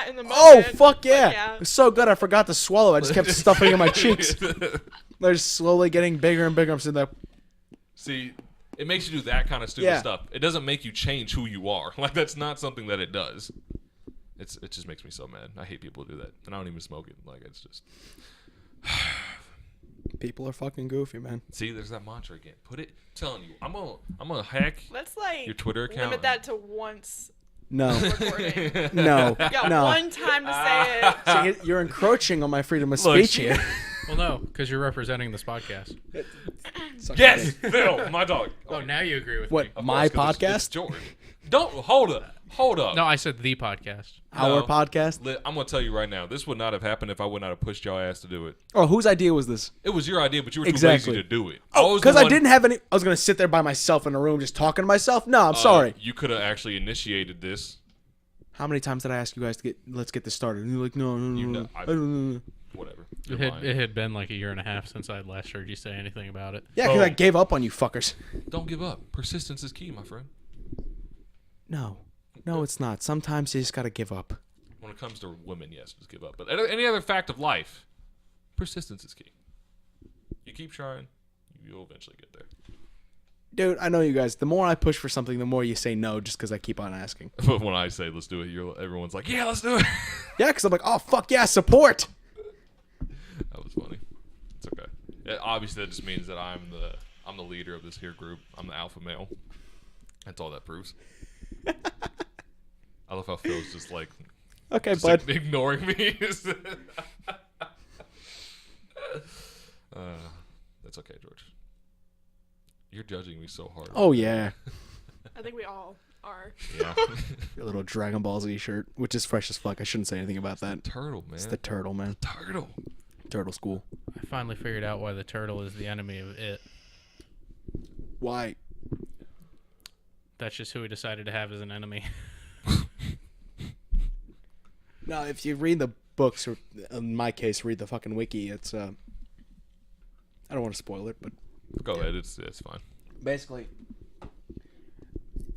in the moment. Oh, fuck but yeah. It was so good I forgot to swallow. I just kept stuffing it in my cheeks. They're just slowly getting bigger and bigger. I'm sitting there. See, it makes you do that kind of stupid Yeah. stuff. It doesn't make you change who you are. Like, that's not something that it does. It just makes me so mad. I hate people who do that. And I don't even smoke it. Like, it's just... People are fucking goofy, man. See, there's that mantra again. Put it... I'm telling you, I'm gonna hack Let's like your Twitter account. limit that to once No. recording. No. You got No. one time to say it. See, you're encroaching on my freedom of Look, speech here. Well, no, because you're representing this podcast. Yes! Phil, my dog. Oh, now you agree with What, me. Of my course, 'cause it's podcast? George. Don't... Hold up. No, I said the podcast. Our No. podcast? I'm gonna tell you right now. This would not have happened if I would not have pushed your ass to do it. Oh, whose idea was this? It was your idea, but you were too Exactly. lazy to do it. Oh, because I didn't have any. I was going to sit there by myself in a room just talking to myself. No, I'm sorry. You could have actually initiated this. How many times did I ask you guys to let's get this started? And you're like, no. I I don't know. Whatever. It had been like a year and a half since I had last heard you say anything about it. Yeah, because Oh. I gave up on you fuckers. Don't give up. Persistence is key, my friend. No, it's not. Sometimes you just got to give up. When it comes to women, yes, just give up. But any other fact of life, persistence is key. You keep trying, you'll eventually get there. Dude, I know you guys. The more I push for something, the more you say no just because I keep on asking. But when I say let's do it, everyone's like, yeah, let's do it. Yeah, because I'm like, oh, fuck yeah, support. That was funny. It's okay. Yeah, obviously, that just means that I'm the leader of this here group. I'm the alpha male. That's all that proves. I love how Phil's just like Okay, just bud. ignoring me. That's okay, George. You're judging me so hard. Oh, yeah. I think we all are. Yeah. Your little Dragon Ball Z shirt, which is fresh as fuck. I shouldn't say anything about that. Turtle, man. It's the turtle, man. Turtle. Turtle school. I finally figured out why the turtle is the enemy of it. Why? That's just who we decided to have as an enemy. No, if you read the books, or in my case, read the fucking wiki, it's, I don't want to spoil it, but Go ahead. It's fine. basically,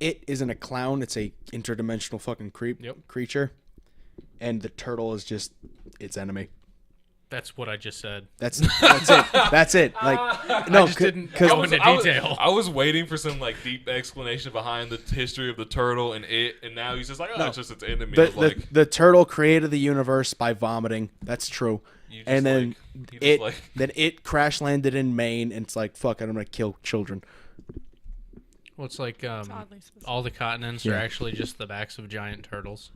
it isn't a clown. It's a interdimensional fucking creature. And the turtle is just its enemy. That's what I just said. That's it. That's it. Like, no, I just didn't because go into detail. I was waiting for some like deep explanation behind the history of the turtle and now he's just like, oh, No. it's just its enemy. I was like, the turtle created the universe by vomiting. That's true. You just And then like- you just it like- then it crash landed in Maine, and it's like, fuck it, I'm gonna kill children. Well, it's like oddly specific. all the continents Yeah. are actually just the backs of giant turtles.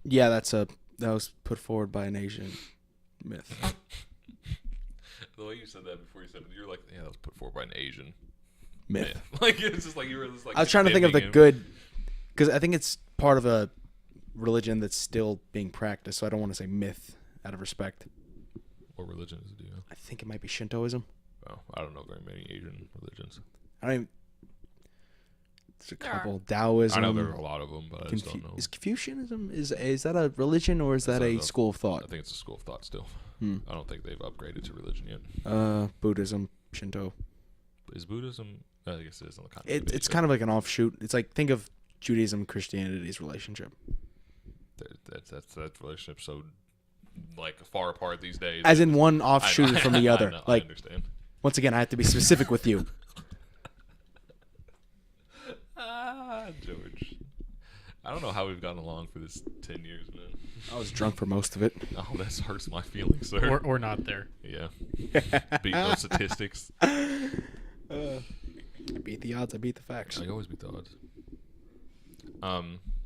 Yeah, that was put forward by an Asian myth. the way you said that before you said it, you're like, yeah, that was put forward by an Asian Myth. myth. Like it's just like you were just like. I was trying to think of the condemning him. good, because I think it's part of a religion that's still being practiced. So I don't want to say myth out of respect. What religion is it? Do you know? I think it might be Shintoism. Oh, I don't know very many Asian religions. I don't even. There's a There are. couple. Taoism. I know there are a lot of them, but I just don't know. Is Confucianism is that a religion, or is that a school of I thought? think it's a school of thought still. Hmm. I don't think they've upgraded to religion yet. Buddhism, Shinto. Is Buddhism? I guess it is on the continent. It's kind of like an offshoot. It's like, think of Judaism and Christianity's relationship. that relationship so like far apart these days. As in one offshoot from the other. I Like, understand. once again, I have to be specific with you. George. I don't know how we've gotten along for this 10 years, man. I was drunk for most of it. Oh, that hurts my feelings, sir. Or not there. Yeah. Beat those statistics. I beat the odds. I beat the facts. I always beat the odds.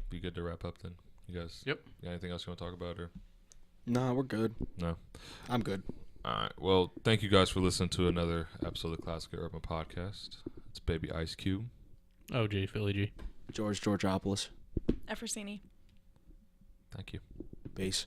Be good to wrap up then. You guys. Yep. Got anything else you want to talk about or No, we're good. no? I'm good. All right. Well, thank you guys for listening to another episode of the Classic Urban Podcast. It's Baby Ice Cube. OG, Philly G. Georgeopoulos. Efrosini. Thank you. Peace.